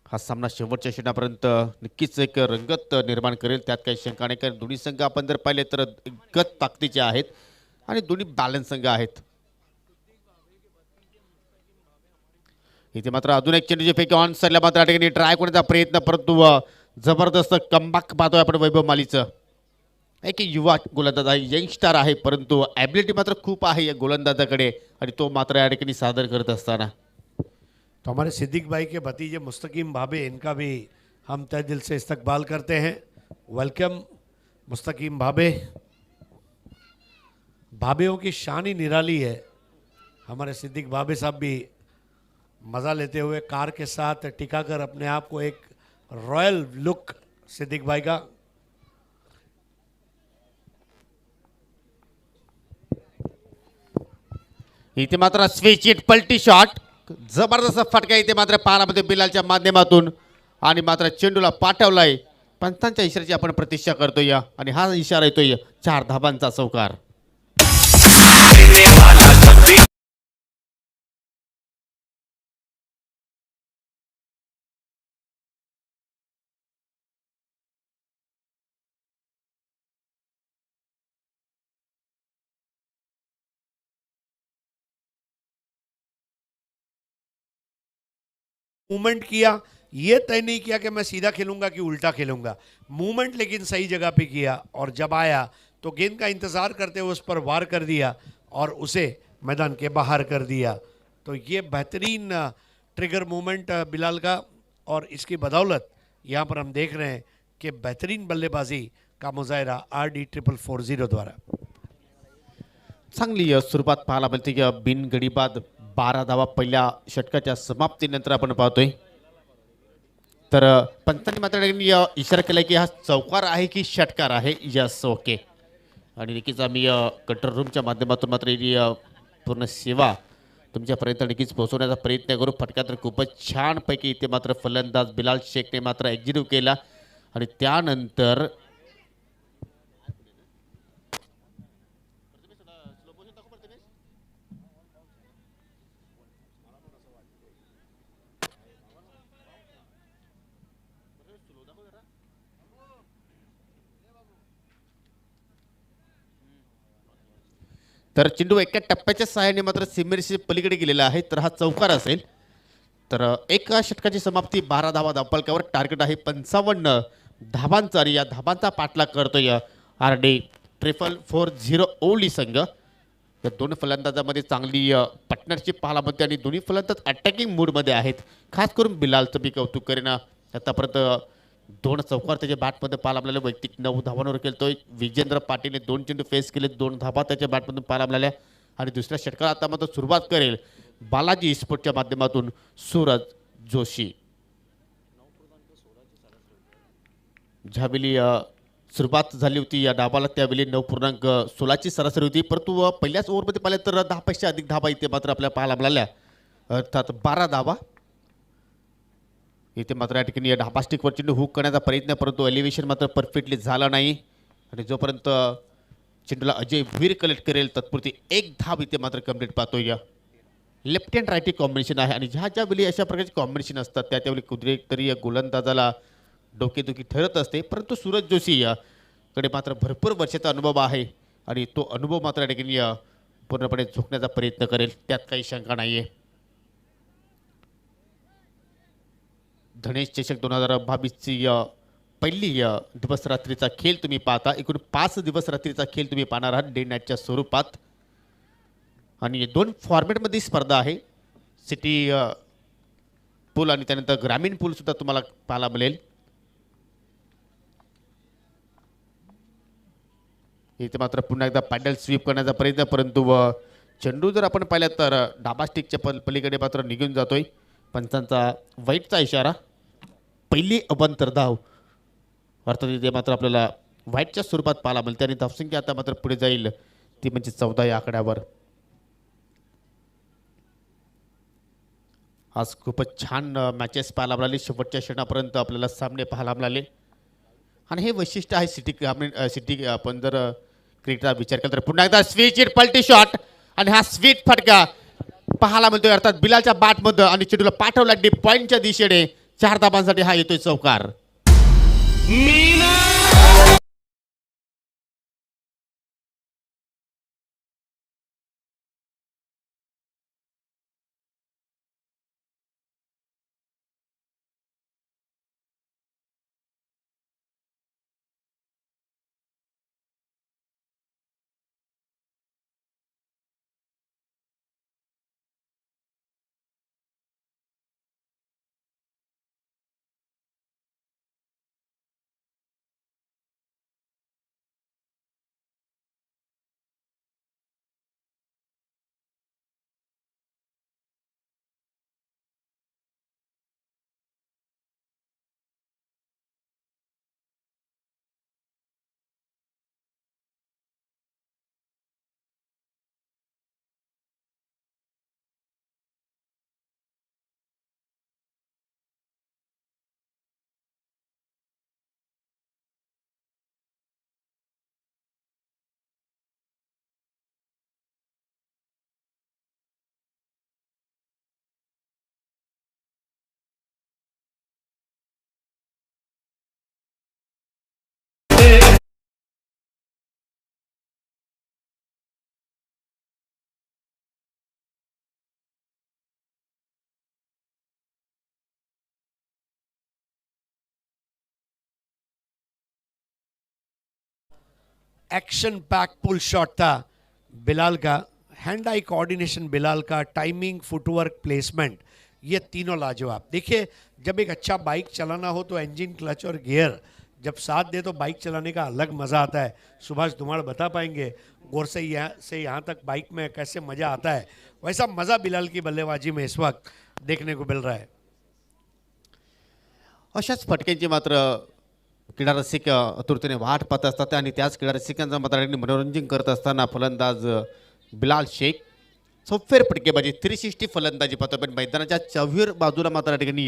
B: हा सामना शेवटच्या क्षणापर्यंत नक्कीच एक रंगत निर्माण करेल, त्यात काही शंका नाही. कारण दोन्ही संघ आपण जर पाहिले तर गत ताकदीचे आहेत आणि दोन्ही बॅलन्स संघ आहेत. इथे मात्र अजून एक चेंडूची फेकी ऑन साईडला मात्र ठिकाणी ट्राय करण्याचा प्रयत्न, परंतु जबरदस्त कमबॅक पाहतोय आपण वैभव मालीचं. एक युवा गोलंदाज आहे, यंगस्टार आहे, परंतु ॲबिलिटी मात्र खूप आहे या गोलंदाजाकडे आणि तो मात्र या ठिकाणी सादर करत असताना.
G: तो हमारे सिद्दीक भाई के भतीजे मुस्तकीम भाभे, इनका भी हम तहे दिल से इस्तकबाल करते हैं. वेलकम मुस्तकीम भाभे. भाभेयों की शान ही निराली है. हमारे सिद्दीक भाभे साहब भी मज़ा लेते हुए कार के साथ टिकाकर अपने आप को एक रॉयल लुक सिद्दीक भाई का.
B: इथे मात्र स्विच इट पलटी शॉट, जबरदस्त फटका इथे मात्र पाहामध्ये बिलालच्या माध्यमातून आणि मात्र चेंडूला पाठवलाय. पंचांच्या इशाऱ्याची आपण प्रतीक्षा करतोय आणि हा इशारा येतोय 4 धाबांचा चौकार.
G: मूवमेंट किया, ये तय नहीं किया कि मैं सीधा खेलूंगा कि उल्टा खेलूंगा. मूवमेंट लेकिन सही जगह पे किया और जब आया तो गेंद का इंतज़ार करते हुए उस पर वार कर दिया और उसे मैदान के बाहर कर दिया. तो ये बेहतरीन ट्रिगर मूवमेंट बिलाल का और इसकी बदौलत यहाँ पर हम देख रहे हैं कि बेहतरीन बल्लेबाजी का मुजाहरा RD440 द्वारा.
B: चांगली सुरुवात पाहायला मिळते की बिनगडी बाद 12 धावा पहिल्या षटकाच्या समाप्तीनंतर आपण पाहतोय. तर पंचांनी मात्र इशारा केला की हा चौकार आहे की षटकार आहे. Yes, okay. आणि नक्कीच आम्ही कंट्रोल रूमच्या माध्यमातून मात्र ही पूर्ण सेवा तुमच्यापर्यंत नक्कीच पोहोचवण्याचा प्रयत्न करू. फटका तर खूपच छानपैकी इथे मात्र फलंदाज बिलाल शेखने मात्र एक्झिक्यूट केला आणि त्यानंतर तर चेंडू एका टप्प्याच्या सहाय्याने मात्र सीमेरेषे पलीकडे गेलेला आहे, तर हा चौकार असेल. तर एका षटकाची समाप्ती 12 धावा धावफलकावर. टार्गेट आहे 55 धावांचा आणि या धावांचा पाठलाग करतोय RD440 ओवली संघ. या दोन फलंदाजामध्ये चांगली पार्टनरशिप पाहायला मिळते आणि दोन्ही फलंदाज अटॅकिंग मूडमध्ये आहेत. खास करून बिलालचं मी कौतुक करेन. आतापर्यंत 2 चौकार त्याच्या बॅटमध्ये पाहायला मिळाले. वैयक्तिक 9 धावांवर खेळतोय. विजेंद्र पाटीलने 2 चेंडू फेस केले, 2 धाबा त्याच्या बॅटमधून पाहायला मिळाल्या. आणि दुसऱ्या षटकाला आता मात्र सुरुवात करेल बालाजी स्पोर्टच्या माध्यमातून सूरज जोशी. ज्यावेळी सुरुवात झाली होती या डावाला त्यावेळी 9.16ची सरासरी होती, परंतु पहिल्याच ओव्हरमध्ये पाहिलं तर 10 पेक्षा अधिक धाबा इथे मात्र आपल्याला पाहायला मिळाल्या, अर्थात 12 धाबा. इथे मात्र या ठिकाणी ढाबा स्टिकवर चेंडू हुक करण्याचा प्रयत्न, परंतु एलिव्हेशन मात्र परफेक्टली झाला नाही. आणि जोपर्यंत चेंडूला अजय भीर कलेक्ट करेल तत्पुरती 1 धाब इथे मात्र कंप्लीट पाहतोय. लेफ्ट हँड राईटी कॉम्बिनेशन आहे आणि ज्या वेळी अशा प्रकारचे कॉम्बिनेशन असतात त्यावेळी कुठे तरी या गोलंदाजाला डोकेदुखी ठरत असते. परंतु सूरज जोशी कडे मात्र भरपूर वर्षाचा अनुभव आहे आणि तो अनुभव मात्र या ठिकाणी पूर्णपणे झोकण्याचा प्रयत्न करेल, त्यात काही शंका नाही आहे. धनेश चषक 2022ची पहिली दिवस रात्रीचा खेळ तुम्ही पाहता. एकूण 5 दिवस रात्रीचा खेळ तुम्ही पाहणार आहात डे नाईटच्या स्वरूपात. आणि 2 फॉर्मॅटमध्ये स्पर्धा आहे. सिटी पूल आणि त्यानंतर ग्रामीण पूल सुद्धा तुम्हाला पाहायला मिळेल. इथे मात्र पुन्हा एकदा पॅडल स्वीप करण्याचा प्रयत्न, परंतु चेंडू जर आपण पाहिला तर डाबा स्टिकच्या पलीकडे मात्र निघून जातोय. पंचांचा वाईटचा इशारा. पहिली अबांतर धाव अर्थात इथे मात्र आपल्याला वाईटच्या स्वरूपात पाहायला मिळते आणि धावसंख्या आता मात्र पुढे जाईल ती म्हणजे 14 या आकड्यावर. आज खूपच छान मॅचेस पाहायला मिळाली. शेवटच्या क्षणापर्यंत आपल्याला सामने पाहायला मिळाले आणि हे वैशिष्ट्य आहे सिटी आपण जर क्रिकेटचा विचार केला तर. पुन्हा एकदा स्विच इट पलटी शॉट आणि हा स्वीट फटका पाहायला मिळतोय अर्थात बिलालच्या बॅटमध्ये आणि चेंडूला पाठवला डीप पॉईंटच्या दिशेने. 4 धाबांसाठी हा येतोय चौकार.
G: एक्शन पैक पुल शॉट था बिलाल का. हैंड आई कोऑर्डिनेशन बिलाल का, टाइमिंग, फुटवर्क, प्लेसमेंट, ये तीनों लाजवाब. देखिए जब एक अच्छा बाइक चलाना हो तो इंजन, क्लच और गियर जब साथ दे तो बाइक चलाने का अलग मज़ा आता है. सुभाष धुमाड़ बता पाएंगे गौर से यहाँ तक बाइक में कैसे मज़ा आता है. वैसा मज़ा बिलाल की बल्लेबाजी में इस वक्त देखने को मिल रहा है.
B: अशाच फटक्यांची मात्र क्रीडा रसिक आतुरतेने वाट पाहत असतात आणि त्याच क्रीडा रसिकांचा मात्र मनोरंजन करत असताना फलंदाज बिलाल शेख सोफेर फटकेबाजी 360 फलंदाजी पाहतोय. पण मैदानाच्या चौहीर बाजूला मात्र ठिकाणी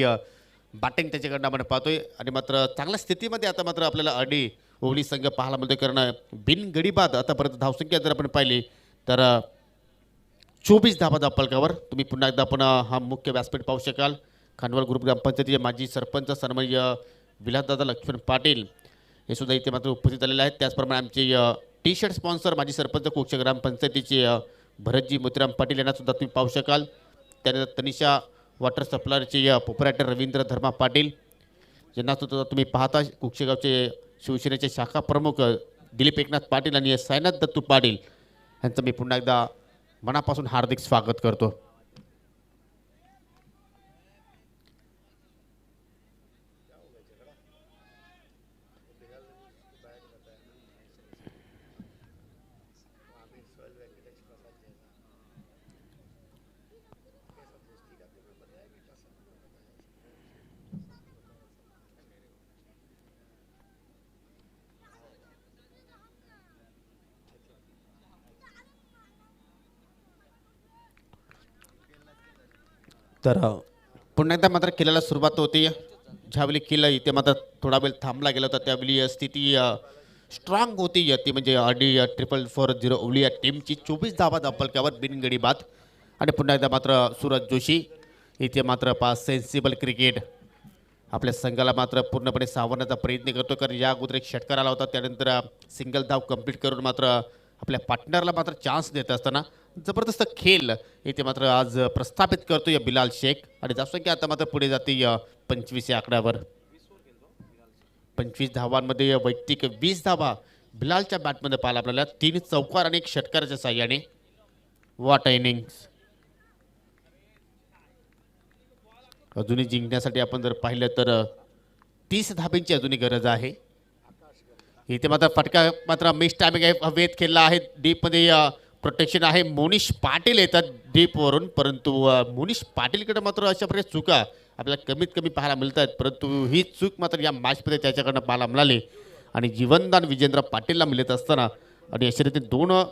B: बॅटिंग त्याच्याकडनं आपण पाहतोय आणि मात्र चांगल्या स्थितीमध्ये आता मात्र आपल्याला अडी ओवली संघ पाहायला मिळतोय. कारण बिनगडी बाद आतापर्यंत धावसंख्या जर आपण पाहिली तर 24 धाबा फलकावर. तुम्ही पुन्हा एकदा आपण हा मुख्य व्यासपीठ पाहू शकाल. खानवल ग्रुप ग्रामपंचायतीचे माजी सरपंच सन्माननीय विलासदादा लक्ष्मण पाटील हे सुद्धा इथे मात्र उपस्थित आलेले आहेत. त्याचप्रमाणे आमचे टी शर्ट स्पॉन्सर माजी सरपंच कुक्षे ग्रामपंचायतीचे भरतजी मोतीराम पाटील यांना सुद्धा तुम्ही पाहू शकाल. त्यानंतर तनिषा वॉटर सप्लायरचे प्रोपरायटर रवींद्र धर्मा पाटील यांना सुद्धा तुम्ही पाहता. कुक्षेगावचे शिवसेनेचे शाखा प्रमुख दिलीप एकनाथ पाटील आणि साईनाथ दत्तू पाटील यांचं मी पुन्हा एकदा मनापासून हार्दिक स्वागत करतो. तर पुन्हा एकदा मात्र किल्ल्याला सुरुवात होती. ज्यावेळी किल्ला इथे मात्र थोडा वेळ थांबला गेला होता त्यावेळी स्थिती स्ट्रॉंग होती. ती म्हणजे RD 444 ओवली या टीमची 24 धावा फलकावर बिनगडी बाद. आणि पुन्हा एकदा मात्र सूरज जोशी इथे मात्र 5 सेन्सिबल क्रिकेट आपल्या संघाला मात्र पूर्णपणे सावरण्याचा प्रयत्न करतो. कारण या अगोदर एक षटकार आला होता त्यानंतर सिंगल धाव कंप्लीट करून मात्र आपल्या पार्टनरला मात्र चान्स देत असताना जबरदस्त खेळ इथे मात्र आज प्रस्थापित करतो या बिलाल शेख. आणि धावसंख्या आता मात्र पुढे जाते 25 या आकड्यावर. 25 धावांमध्ये वैयक्तिक 20 धावा बिलालच्या बॅटमध्ये पाहायला आपल्याला. 3 चौकार आणि 1 षटकाराच्या साह्याने. What innings. अजूनही जिंकण्यासाठी आपण जर पाहिलं तर 30 धाब्यांची अजूनही गरज आहे. इथे मात्र फटका मात्र मिस टायमिंग आहे, हवेत खेळला आहे. डीपमध्ये प्रोटेक्शन आहे. मोनिश पाटील येतात डीपवरून, परंतु मोनिश पाटीलकडे मात्र अशा प्रकारे चुका आपल्याला कमीत कमी पाहायला मिळतात, परंतु ही चूक मात्र या मॅचमध्ये त्याच्याकडनं पाहायला मिळाली आणि जीवनदान विजेंद्र पाटीलला मिळत असताना आणि अशा रीतीने 2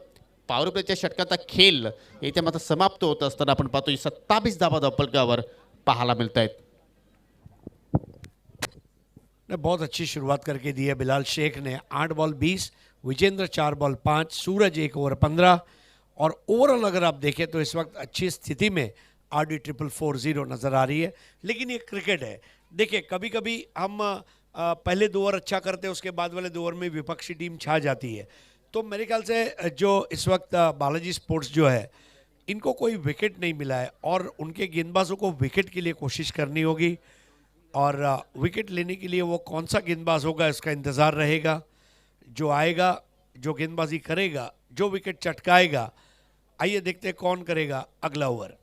B: पॉवर प्लेच्या षटकाचा खेळ इथे मात्र समाप्त होत असताना आपण पाहतो 27 धावा धावफलकावर पाहायला मिळत आहेत.
G: ने बहुत अच्छी शुरुआत करके दी है बिलाल शेख ने. 8 बॉल 20, विजेंद्र 4 बॉल 5, सूरज 1 ओवर 15 और ओवरऑल अगर आप देखें तो इस वक्त अच्छी स्थिति में RD 440 नज़र आ रही है. लेकिन ये क्रिकेट है. देखिए कभी कभी हम पहले 2 ओवर अच्छा करते हैं, उसके बाद वाले 2 ओवर में विपक्षी टीम छा जाती है. तो मेरे ख्याल से जो इस वक्त बालाजी स्पोर्ट्स जो है इनको कोई विकेट नहीं मिला है और उनके गेंदबाजों को विकेट के लिए कोशिश करनी होगी और विकेट लेने के लिए वो कौन सा गेंदबाज होगा इसका इंतज़ार रहेगा. जो आएगा, जो गेंदबाजी करेगा, जो विकेट चटकाएगा, आइए देखते हैं कौन करेगा अगला ओवर.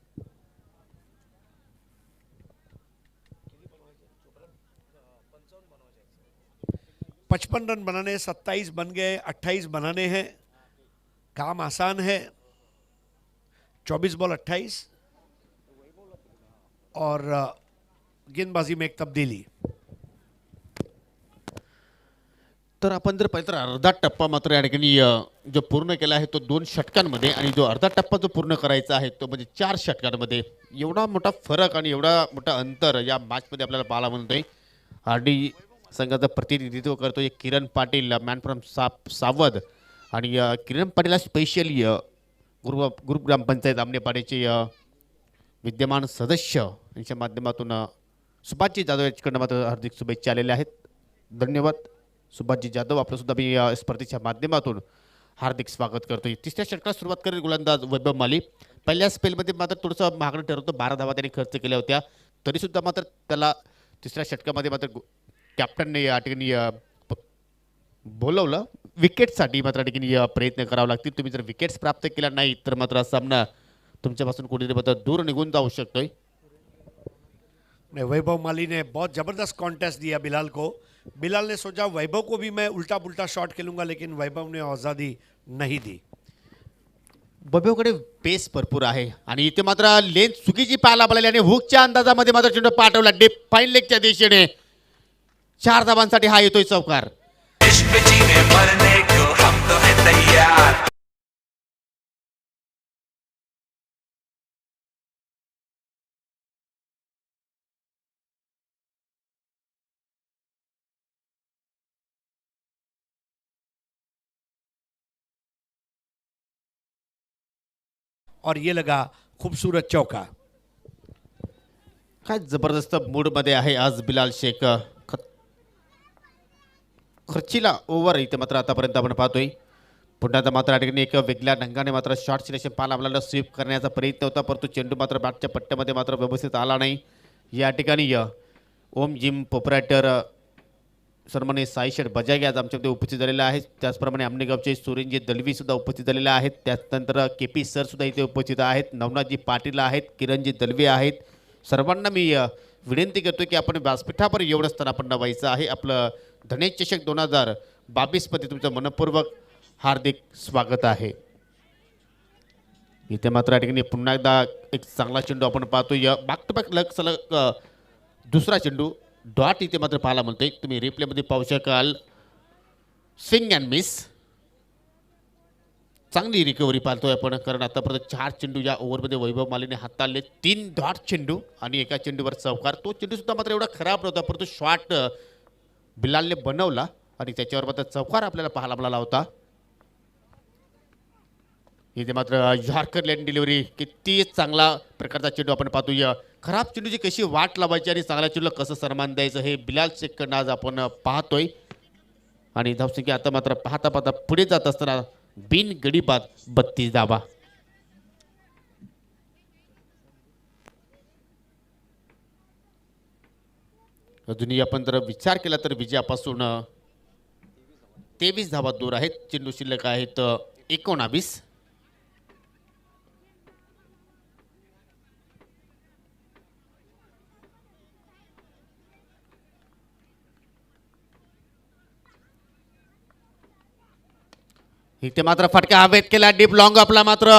G: पचपन रन बनाने, 27 बन गए, 28 बनाने हैं. काम आसान है. 24 बॉल 28 और गेंदबाजी में एक तब्दीली.
B: तर आपण जर पाहिलं तर अर्धा टप्पा मात्र या ठिकाणी जो पूर्ण केला आहे तो 2 षटकांमध्ये आणि जो अर्धा टप्पा जो पूर्ण करायचा आहे तो म्हणजे 4 षटकांमध्ये. एवढा मोठा फरक आणि एवढा मोठा अंतर या मॅचमध्ये आपल्याला पाहायला मिळतोय. RD संघाचं प्रतिनिधित्व करतोय किरण पाटील, मॅन फ्रॉम सावध आणि किरण पाटीलला स्पेशली ग्रुप ग्रामपंचायत आमनेपाडीचे विद्यमान सदस्य यांच्या माध्यमातून सुभाषजी जाधव यांच्याकडनं मात्र हार्दिक शुभेच्छा आलेल्या आहेत. धन्यवाद सुभाषजी जाधव, आपलं सुद्धा मी स्पर्धेच्या माध्यमातून हार्दिक स्वागत करतोय. तिसऱ्या षटकाला सुरुवात करेल गोलंदाज वैभव माली. पहिल्या स्पेलमध्ये मात्र थोडंसं महागडं ठरवतो, 12 धावा त्यांनी खर्च केल्या होत्या, तरीसुद्धा मात्र त्याला तिसऱ्या षटकामध्ये मात्र कॅप्टनने या ठिकाणी बोलवलं. विकेटसाठी मात्र ठिकाणी प्रयत्न करावे लागतील. तुम्ही जर विकेट्स प्राप्त केल्या नाही तर मात्र सामना तुमच्यापासून कुठेतरी मात्र दूर निघून जाऊ शकतोय.
G: वैभव माली ने बहुत ज़बरदस्त कॉन्टेस्ट दिया बिलाल को. बिलाल ने सोचा वैभव को भी मैं उल्टा पुल्टा शॉट खेलूंगा, लेकिन वैभव ने आज़ादी नहीं दी.
B: वैभवकडे पेस भरपूर आहे आणि इथे मात्र लेन चुकीची पाहायला मिळाली आणि हुकच्या अंदाजामध्ये मात्र चेंडू पाठवला डीप फाईन लेगच्या दिशेने. 4 धावांसाठी हा येतोय चौकार.
I: इश्क जीने मरने को हम तो हैं तैयार.
G: और ये लगा खूबसूरत चौका.
B: काय जबरदस्त मूडमध्ये आहे आज बिलाल शेख. खर्चीला ओव्हर इथे मात्र आतापर्यंत आपण पाहतोय. पुन्हा मात्र या ठिकाणी एक वेगळ्या ढंगाने मात्र शॉर्ट सिलेक्शन पाहायला आपल्याला स्वीप करण्याचा प्रयत्न होता, परंतु चेंडू मात्र बॅटच्या पट्ट्यामध्ये मात्र व्यवस्थित आला नाही. या ठिकाणी ओम जिम प्रोप्रायटर सन्माननीय साईशेठ बजागे आज आमच्यामध्ये उपस्थित झालेले आहेत. त्याचप्रमाणे आमनेगावचे सुरेंजी दलवी सुद्धा उपस्थित झालेले आहेत. त्यानंतर KP सर सुद्धा इथे उपस्थित आहेत. नवनाथजी पाटील आहेत, किरणजी दलवी आहेत. सर्वांना मी विनंती करतो की आपण व्यासपीठावर एवढं स्थानापन्न व्हायचं आहे. आपलं धनेश चषक 2022 मध्ये तुमचं मनपूर्वक हार्दिक स्वागत आहे. इथे मात्र या ठिकाणी पुन्हा एकदा एक चांगला चेंडू आपण पाहतोय. बॅक टू बॅक लग सलग दुसरा चेंडू डॉट इथे मात्र पाहायला मिळतोय. तुम्ही रिप्लेमध्ये पाहू शकाल. Swing and miss. चांगली रिकव्हरी पाहतोय आपण, कारण आतापर्यंत 4 चेंडू या ओव्हरमध्ये वैभव मालीने हाताळले. 3 डॉट चेंडू आणि एका चेंडूवर चौकार. तो चेंडू सुद्धा मात्र एवढा खराब नव्हता, परंतु शॉट बिलालने बनवला आणि त्याच्यावर मात्र चौकार आपल्याला पाहायला मिळाला होता. इथे मात्र यॉर्कर लेन डिलिव्हरी, किती चांगला प्रकारचा चेंडू आपण पाहतोय. खराब चेंडूची कशी वाट लावायची आणि चांगल्या चेंडूला कसं सन्मान द्यायचं हे बिलाल शेखकडनं आज आपण पाहतोय. आणि धावसंख्या आता मात्र पाहता पाहता पुढे जात असताना बिन गडी बाद 32 धावा. अजूनही आपण जर विचार केला तर विजयापासून 23 धावा दूर आहेत. चेंडू शिल्लक आहेत 19. इथे मात्र फटका हवेत केला डीप लॉंग आपला मात्र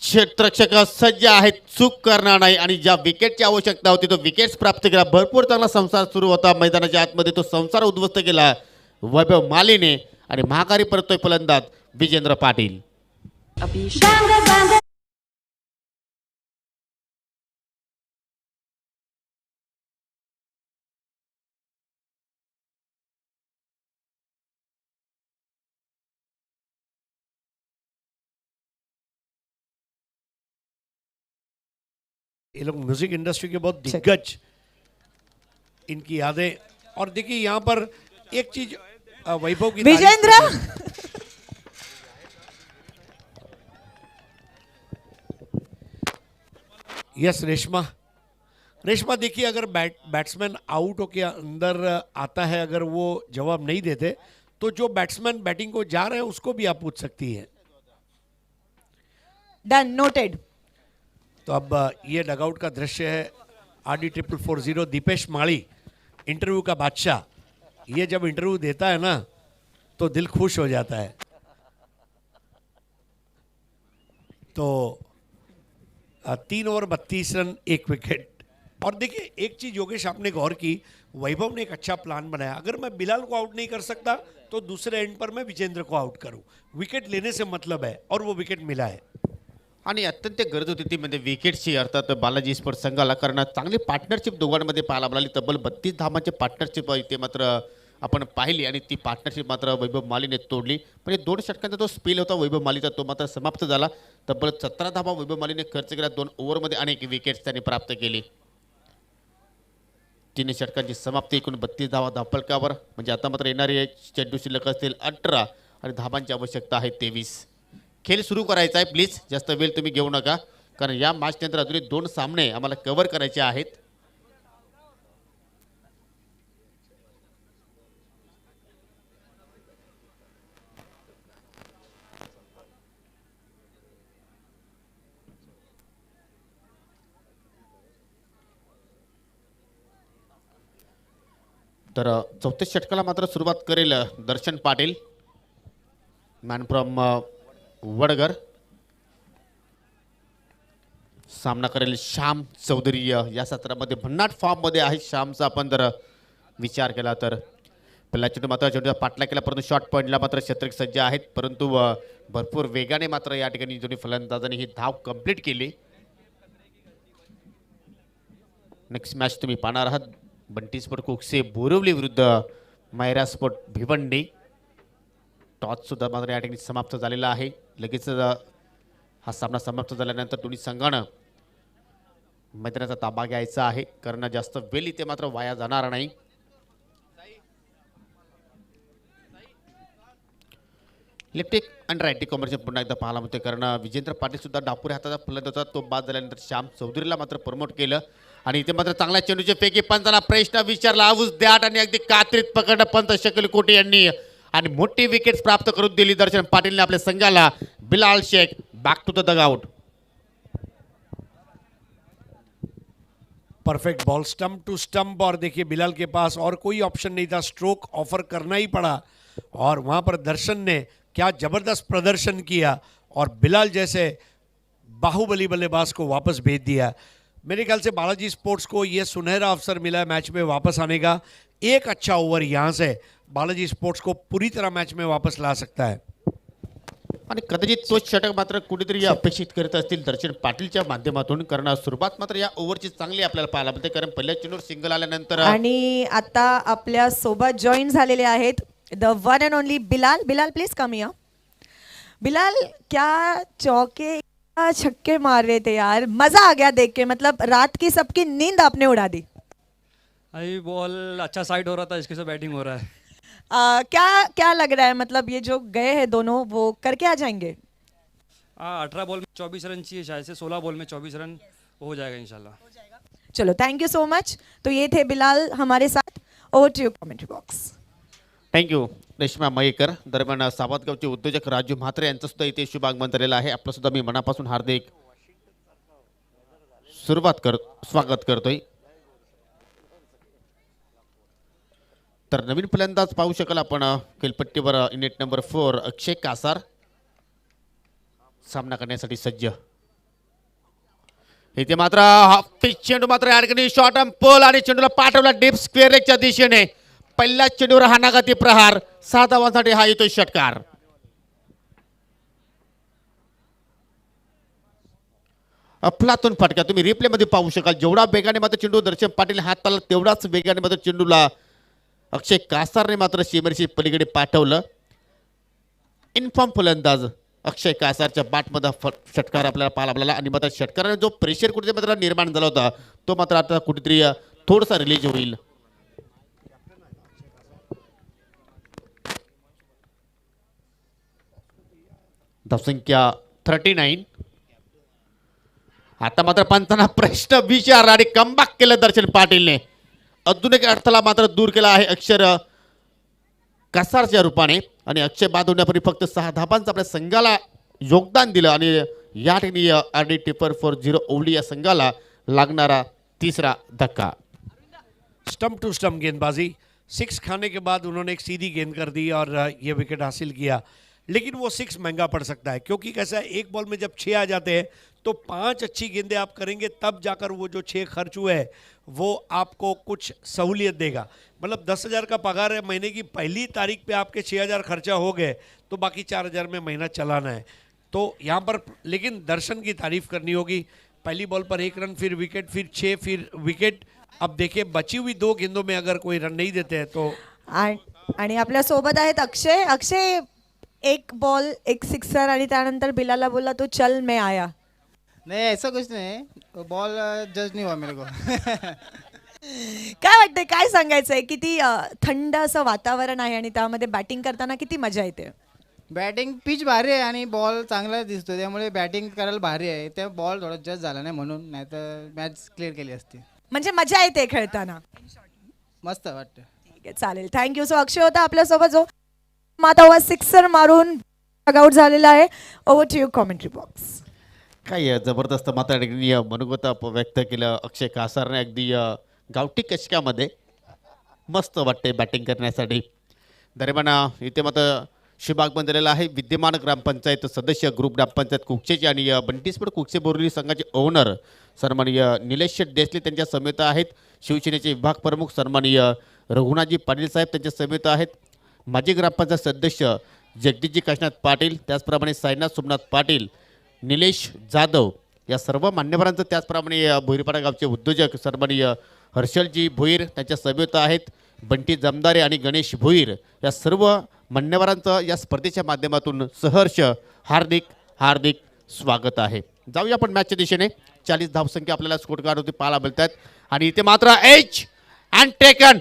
B: क्षेत्ररक्षक सज्ज आहेत, चूक करणार नाही आणि ज्या विकेटची आवश्यकता होती तो विकेट्स प्राप्त केला. भरपूर चांगला संसार सुरू होता मैदानाच्या आतमध्ये, तो संसार उद्ध्वस्त केला वैभव मालीने आणि महाकारी परतोय फलंदाज विजेंद्र पाटील.
G: ये लोग म्यूजिक इंडस्ट्री के बहुत दिग्गज, इनकी यादें. और देखिए यहाँ पर एक चीज वैभव की तारीफ
F: विजेंद्र
G: करनी- यस रेशमा. रेशमा देखिए, अगर बैट्समैन आउट होके अंदर आता है, अगर वो जवाब नहीं देते तो जो बैट्समैन बैटिंग को जा रहे हैं उसको भी आप पूछ सकती है.
F: Done, noted.
G: तो अब ये डगआउट का दृश्य है. RD440 दीपेश माली, इंटरव्यू का बादशाह. ये जब इंटरव्यू देता है ना तो दिल खुश हो जाता है. तो 3 ओवर 32 रन 1 विकेट. और देखिए एक चीज योगेश आपने गौर की, वैभव ने एक अच्छा प्लान बनाया. अगर मैं बिलाल को आउट नहीं कर सकता तो दूसरे एंड पर मैं विजेंद्र को आउट करूं. विकेट लेने से मतलब है और वो विकेट मिला है.
B: आणि अत्यंत गरज होती ती म्हणजे विकेटची, अर्थात बालाजी स्पोर्ट्स संघाला, कारण चांगली पार्टनरशिप दोघांमध्ये पाहायला मिळाली. तब्बल 32 धावांची पार्टनरशिप इथे मात्र आपण पाहिली आणि ती पार्टनरशिप मात्र वैभव मालीने तोडली. म्हणजे 2 षटकांचा जो स्पेल होता वैभव मालीचा तो मात्र समाप्त झाला. तब्बल 17 धावा वैभव मालीने खर्च केला. 2 ओव्हरमध्ये अनेक विकेट्स त्यांनी प्राप्त केली. 3 षटकांची समाप्ती, एकूण 32 धावा धावफलकावर. म्हणजे आता मात्र येणारे चेंडू शिल्लक असतील 18 आणि धावांची आवश्यकता आहे 23. खेळ सुरू करायचा आहे, प्लीज जास्त वेळ तुम्ही घेऊ नका, कारण या मॅच नंतर अजूनही 2 सामने आम्हाला कव्हर करायचे आहेत. तर 34 षटकाला मात्र सुरुवात करेल दर्शन पाटील, मॅन फ्रॉम वडगर. सामना करेल श्याम चौधरी. या सत्रामध्ये भन्नाट फॉर्ममध्ये आहे श्यामचा. आपण जर विचार केला तर पहिला चेंडू मात्र चेंडूचा पाठला केला, परंतु शॉर्ट पॉईंटला मात्र क्षेत्ररक्षक सज्ज आहेत, परंतु भरपूर वेगाने मात्र या ठिकाणी दोन्ही फलंदाजांनी ही धाव कंप्लीट केली. नेक्स्ट मॅच तुम्ही पाहणार आहात बंटी स्पोर्ट कुकसे बोरिवली विरुद्ध मायरा स्पोर्ट भिवंडी. टॉस सुद्धा मात्र या ठिकाणी समाप्त झालेला आहे. लगेच हा सामना समाप्त झाल्यानंतर दोन्ही संघानं मैदानाचा ताबा घ्यायचा आहे, कारण जास्त वेळ इथे मात्र वाया जाणार नाही. लेफ्ट आणि राईट कॉम्बिनेशन पुन्हा एकदा पाहायला मिळते, कारण विजेंद्र पाटील सुद्धा डापुरे हाताचा फलंदाज होता. तो बाद झाल्यानंतर श्याम चौधरीला मात्र प्रमोट केलं आणि इथे मात्र चांगल्या चेंडूचे फेकी. पंचाला प्रश्न विचारला, आऊस द्याट आणि अगदी कात्रीत पकडलं पंत शकील कोटी यांनी आणि मोठी विकेट्स प्राप्त करून दिली दर्शन पाटीलने आपल्या संघाला. Bilal Shaikh back to the dugout.
G: Perfect ball, stump to stump. और देखिए बिलाल के पास और कोई ऑप्शन नहीं था, स्ट्रोक ऑफर करना ही पड़ा. और वहाँ पर दर्शन ने क्या ज़बरदस्त प्रदर्शन किया और बिलाल जैसे बाहुबली बल्लेबाज को वापस भेज दिया. मेरे ख्याल से बालाजी स्पोर्ट्स को ये सुनहरा अवसर मिला है मैच में वापस आने का. एक अच्छा ओवर यहाँ से बालाजी स्पोर्ट्स को पूरी तरह मैच में वापस ला सकता है.
B: आणि कदाचित तो षटक मात्र कुठेतरी अपेक्षित करत असतील दर्शन पाटीलच्या माध्यमातून, कारण सुरुवात मात्र या ओव्हरची चांगली आपल्याला पाहायला मिळते, कारण पहिल्या चेंडूवर सिंगल आल्यानंतर.
F: आणि आता आपल्या सोबत जॉईन झालेले आहेत the one and only Bilal. Bilal please come here. Bilal, क्या चौके क्या छक्के मार रहे थे यार, मजा आ गया देख के. मतलब रात की सबकी नींद आपने उड़ा दी.
J: अभी बॉल अच्छा साइड हो रहा था, इसके से बैटिंग हो रहा है.
F: क्या क्या लग रहा है, मतलब ये जो गए हैं दोनों वो करके आ जाएंगे?
J: 18 बॉल में 24 रन चाहिए, शायद से 16 बॉल में 24 रन हो जाएगा इंशाल्लाह.
F: चलो, थैंक यू सो मच. तो ये थे बिलाल हमारे साथ. Over to you commentary box.
B: Thank you Reshma Mayekar. दरम्यान सावतगावचे उद्योजक राजू म्हात्रे यांचं सुद्धा इथे शुभ आगमन झालेलं आहे. आपलं सुद्धा मी मनापासून हार्दिक स्वागत करतोय. तर नवीन फलंदाज पाहू शकाल आपण खेळपट्टीवर नेट नंबर 4 अक्षय कासार सामना करण्यासाठी सज्ज. इथे मात्र हाफ पिच चेंडू मात्र या ठिकाणी शॉर्ट आर्म पोल आणि चेंडूला पाठवला डीप स्क्वेअर लेगच्या दिशेने. पहिल्या चेंडूवर हानाघाती प्रहार 7 धावांसाठी हा येतो षटकार. अफलातून फटका तुम्ही रिप्ले मध्ये पाहू शकाल. जेवढा वेगाने मात्र चेंडू दर्शन पाटील हाताला तेवढाच वेगाने मात्र चेंडूला अक्षय कासारने मात्र सीमेरेषे पलीकडे पाठवलं. इनफॉर्म फलंदाज अक्षय कासारच्या बॅटमध्ये षटकार आपल्याला पाहायला आपल्याला आणि मात्र षटकाराने जो प्रेशर कुठे मात्र निर्माण झाला होता तो मात्र आता कुठेतरी थोडासा रिलीज होईल. धावसंख्या 39. आता मात्र पंचांना प्रश्न विचारला आणि कमबॅक केलं दर्शन पाटीलने. अजून एक अडथळा मात्र दूर केला आहे अक्षर कासारच्या रूपाने आणि अक्षय बाद होण्यापूर्वी फक्त 6 धाबांचं आपल्या संघाला योगदान दिलं आणि या ठिकाणी RD टिपर फॉर 0 ओवली या संघाला लागणारा तिसरा धक्का.
G: स्टंप टू स्टंप गेंदबाजी 6 खाने के बाद उन्होंने एक सीधी गेंद कर दी और ये विकेट हासिल किया. लेकिन वो 6 महंगा पड़ सकता है क्योंकि कैसा है एक बॉल में जब 6 आ जाते हैं तो 5 अच्छी गेंदें आप करेंगे तब जाकर वो जो 6 खर्च हुए हैं वो आपको कुछ सहूलियत देगा. मतलब 10,000 का पगार है, महीने की पहली तारीख पे आपके 6,000 खर्चा हो गए तो बाकी 4,000 में महीना चलाना है. तो यहाँ पर लेकिन दर्शन की तारीफ करनी होगी. पहली बॉल पर 1 रन, फिर विकेट, फिर 6, फिर विकेट. अब देखिए बची हुई 2 गेंदों में अगर कोई रन नहीं देते हैं तो
F: आणि आपल्या सोबत आहेत अक्षय. अक्षय एक बॉल एक सिक्सर आणि त्यानंतर बिलाला बोला तो चल मैं आया.
K: नहीं ऐसा कुछ नहीं, बॉल जज नहीं हुआ मेरे को.
F: काय वाटतंय, काय सांगायचंय? किती थंड असं वातावरण आहे आणि त्यामध्ये बॅटिंग करताना किती मजा येते.
K: बॅटिंग पिच भारी आहे आणि बॉल चांगला दिसतो त्यामुळे बॅटिंग करायला भारी आहे. त्या बॉल थोडा जज झाला नाही म्हणून, नाही तर मॅच क्लिअर केली असती.
F: म्हणजे मजा येते खेळताना.
K: मस्त वाटतं.
F: ठीक आहे, चालेल. थँक्यू. सो अक्षय होता आपल्यासोबत जो माता सिक्सर मारून आउट झालेला आहे. Over to you commentary box.
B: काय जबरदस्त मात्र मनोगत व्यक्त केलं अक्षय कासारने. अगदी गावठी कचक्यामध्ये मस्त वाटते बॅटिंग करण्यासाठी. दरम्यान इथे मात्र शुभाग बनलेला आहे विद्यमान ग्रामपंचायत सदस्य ग्रुप ग्रामपंचायत कुकचेचे आणि बंटीस्फोट कुकचे बोरली संघाचे ओनर सन्माननीय निलेश देसले त्यांच्या समेत आहेत. शिवसेनेचे विभाग प्रमुख सन्माननीय रघुनाथजी पाटील साहेब त्यांच्या समेत आहेत. माजी ग्रामपंचायत सदस्य जगदीशजी काशीनाथ पाटील, त्याचप्रमाणे साईनाथ सोमनाथ पाटील, निलेश जाधव या सर्व मान्यवरांचं, त्याचप्रमाणे भोईरपाडा गावचे उद्योजक सन्माननीय हर्षलजी भोईर त्यांच्या समेत आहेत. बंटी जमदारे आणि गणेश भोईर या सर्व मान्यवरांचं या स्पर्धेच्या माध्यमातून सहर्ष हार्दिक हार्दिक स्वागत आहे. जाऊया आपण मॅचच्या दिशेने. 40 धावसंख्या आपल्याला स्कोर कार्ड होती पाहायला मिळतात आणि इथे मात्र एच अँड टेकन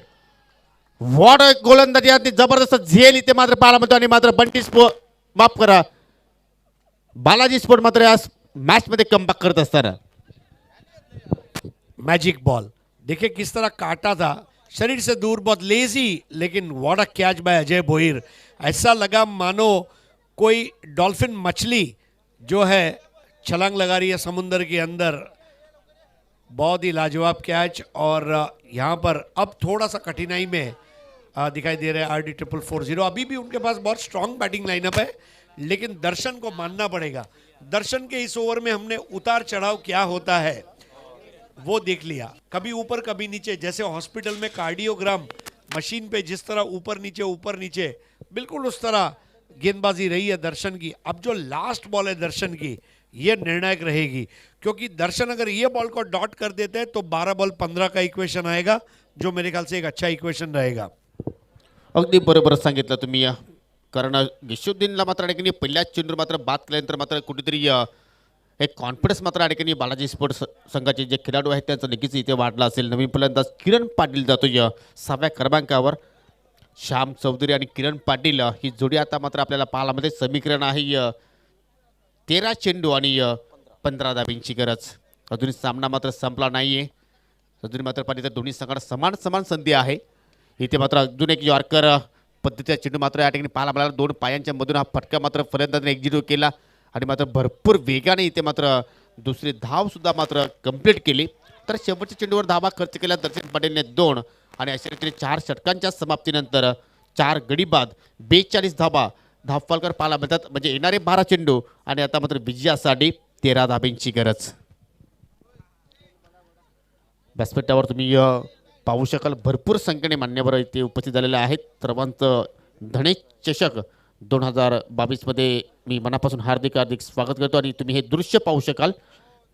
B: वॉट गोलंदाजी जबरदस्त झेल इथे मात्र पाहायला मिळतो आणि मात्र बंटी माफ करा बालाजी स्पोर्ट मात्र या मैच में कमबैक करता असताना
G: मैजिक बॉल देखिए किस तरह काटा था, शरीर से दूर, बहुत लेजी, लेकिन what a catch by Ajay Bhoir. ऐसा लगा मानो कोई डॉल्फिन मछली जो है छलांग लगा रही है समुंदर के अंदर. बहुत ही लाजवाब कैच. और यहाँ पर अब थोड़ा सा कठिनाई में दिखाई दे रहा है RD 440. अभी भी उनके पास बहुत स्ट्रांग बैटिंग लाइनअप है, लेकिन दर्शन को मानना पड़ेगा. दर्शन के इस ओवर में हमने उतार चढ़ाव क्या होता है वो देख लिया. कभी ऊपर कभी नीचे, जैसे हॉस्पिटल में कार्डियोग्राम मशीन पे जिस तरह ऊपर नीचे बिल्कुल उस तरह गेंदबाजी रही है दर्शन की. अब जो लास्ट बॉल है दर्शन की ये निर्णायक रहेगी, क्योंकि दर्शन अगर ये बॉल को डॉट कर देते हैं तो 12 बॉल 15 का इक्वेशन आएगा, जो मेरे ख्याल से एक अच्छा इक्वेशन रहेगा.
B: अगदी बरोबर सांगितलं तुम्ही. कारण गिशुद्दीनला मात्र ठिकाणी पहिल्याच चेंडूवर मात्र बाद केल्यानंतर मात्र कुठेतरी एक कॉन्फिडन्स मात्र ठिकाणी बालाजी स्पोर्ट्स संघाचे जे खेळाडू आहेत त्यांचं नक्कीच इथे वाढला असेल. नवीन फलंदाज किरण पाटील जातो 6व्या क्रमांकावर. श्याम चौधरी आणि किरण पाटील ही जोडी आता मात्र आपल्याला पाहायला मध्ये समीकरण आहे 13 चेंडू आणि 15 धाबींची गरज. अजूनही सामना मात्र संपला नाही आहे. अजून मात्र पाटील दोन्ही संघांना समान संधी आहे. इथे मात्र अजून एक यॉर्कर पद्धतीचा चेंडू मात्र या ठिकाणी पाहायला मिळाला. 2 पायांच्या मधून हा फटका मात्र फलंदाजाने एक्झिक्यूट केला आणि मात्र भरपूर वेगाने इथे मात्र दुसरी धाव सुद्धा मात्र कंप्लीट केली. तर शेवटच्या चेंडूवर धावा खर्च केला दर्शन पाटीलने 2 आणि अशा रीतीने 4 षटकांच्या समाप्तीनंतर 4 गडी बाद 42 धावफलकर पाहायला मिळतात. म्हणजे येणारे 12 चेंडू आणि आता मात्र विजयासाठी 13 धाब्यांची गरज. व्यासपीठावर तुम्ही पाहू शकाल भरपूर संख्येने मान्यवर इथे उपस्थित झालेले आहेत. सर्वांचं धनेश चषक 2022 मध्ये मी मनापासून हार्दिक स्वागत करतो. आणि तुम्ही हे दृश्य पाहू शकाल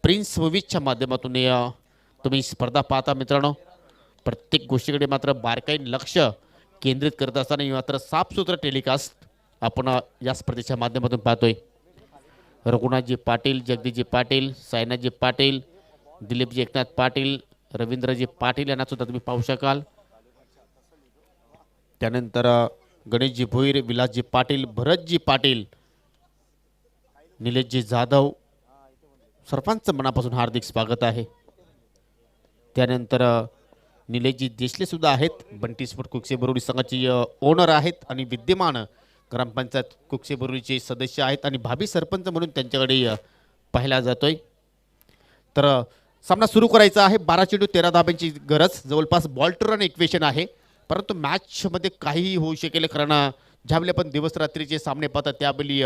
B: प्रिन्स मूवीजच्या माध्यमातून तुम्ही स्पर्धा पाहता मित्रांनो. प्रत्येक गोष्टीकडे मात्र बारकाईने लक्ष केंद्रित करत असताना मात्र साफसुथरं टेलिकास्ट आपण या स्पर्धेच्या माध्यमातून पाहतोय. रघुनाथजी पाटील, जगदीशजी पाटील, सायनाथजी पाटील, दिलीपजी एकनाथ पाटील, रवींद्रजी पाटील यांना सुद्धा तुम्ही पाहू शकाल. त्यानंतर गणेशजी भोईर, विलासजी पाटील, भरतजी पाटील, निलेशजी जाधव, सर्वांचं मनापासून हार्दिक स्वागत आहे. त्यानंतर निलेशजी देशले सुद्धा आहेत. बंटी स्पोर्ट कुकसे बरोडी संघाची ओनर आहेत आणि विद्यमान ग्रामपंचायत कुकसे बरोडीचे सदस्य आहेत आणि भावी सरपंच म्हणून त्यांच्याकडे पाहिला जातोय. तर सामना सुरू करायचा आहे. 12 चेंडू 13 धाब्यांची गरज. जवळपास बॉल टू रन इक्वेशन आहे. परंतु मॅचमध्ये काहीही होऊ शकेल कारण ज्यावेळी आपण दिवस रात्रीचे सामने पाहतात त्यावेळी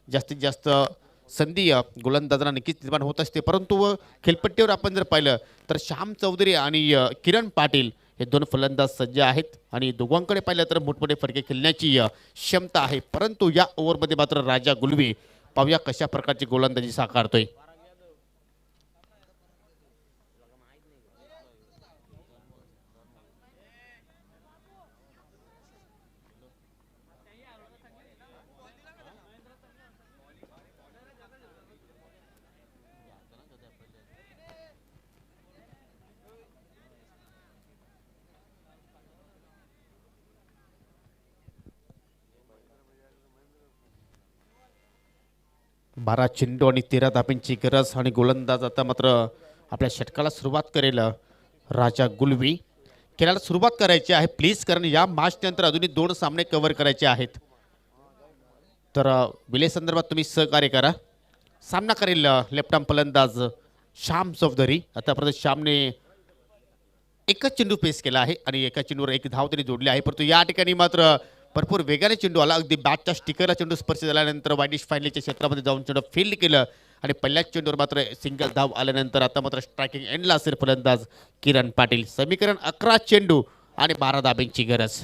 B: जास्तीत जास्त संधी गोलंदाजांना नक्कीच निर्माण होत असते. परंतु खेळपट्टीवर आपण जर पाहिलं तर श्याम चौधरी आणि किरण पाटील हे 2 फलंदाज सज्ज आहेत आणि दोघांकडे पाहिलं तर मोठमोठे फटके खेळण्याची क्षमता आहे. परंतु या ओव्हरमध्ये मात्र राजा गुलवी पाहूया कशा प्रकारची गोलंदाजी साकारतोय. बारा चेंडू आणि 13 धाब्यांची गरज आणि गोलंदाज आता मात्र आपल्या षटकाला सुरुवात करेल राजा गुलवी. खेळाला सुरुवात करायची आहे प्लीज कारण या मॅचनंतर अजूनही 2 सामने कव्हर करायचे आहेत. तर विले संदर्भात तुम्ही सहकार्य करा. सामना करेल लेफ्ट आर्म फलंदाज श्याम चौधरी. आतापर्यंत श्यामने एकच चेंडू पेस केला आहे आणि एका चेंडूवर 1 धाव त्यांनी जोडली आहे. परंतु या ठिकाणी मात्र भरपूर वेगाने चेंडू आला. अगदी बॅटच्या स्टिकरला चेंडू स्पर्श झाल्यानंतर वाईडिश फायनलच्या क्षेत्रामध्ये जाऊन चेंडू फील्ड केलं आणि पहिल्याच चेंडूवर मात्र सिंगल धाव आल्यानंतर आता मात्र स्ट्रायकिंग एंडला असेल फलंदाज किरण पाटील. समीकरण 11 चेंडू आणि 12 धाब्यांची गरज.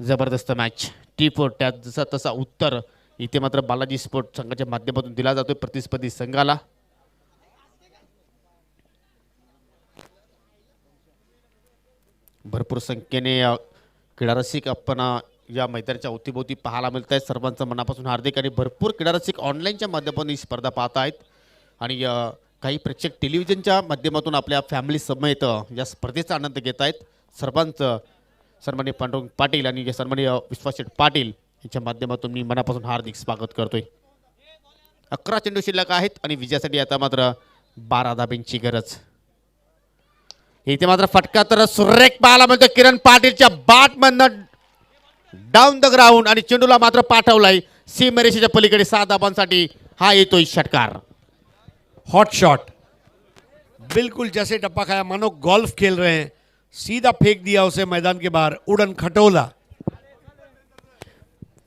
B: जबरदस्त मॅच. T4 त्यात जसा तसा उत्तर इथे मात्र बालाजी स्पोर्ट संघाच्या माध्यमातून दिला जातोय प्रतिस्पर्धी संघाला. भरपूर संख्येने क्रीडारसिक आपण या मैदानाच्या अवतीभोवती पाहायला मिळत आहेत. सर्वांचं मनापासून हार्दिक आणि भरपूर क्रीडारसिक ऑनलाईनच्या माध्यमातून ही स्पर्धा पाहत आहेत आणि काही प्रेक्षक टेलिव्हिजनच्या माध्यमातून आपल्या फॅमिली समेत या स्पर्धेचा आनंद घेत आहेत. सर्वांचं सन्माननीय पांडुरंग पाटील आणि सन्माननीय विश्वासशेठ पाटील यांच्या माध्यमातून मी मनापासून हार्दिक स्वागत करतोय. 11 चेंडू शिल्लक आहेत आणि विजयासाठी आता मात्र 12 धाब्यांची गरज. इथे मात्र फटका तर सुरेख पाहायला मिळतो किरण पाटीलच्या बॅटमधनं डाऊन द ग्राउंड आणि चेंडूला मात्र पाठवलाय सीमारेषेच्या पलीकडे 6 धाबांसाठी. हा येतोय षटकार.
G: हॉट शॉट बिल्कुल जैसे टप्पा खाया मानो गोल्फ खेल रहे हैं. सीधा फेंक दिया उसे मैदान के बाहर. उड़न खटोला.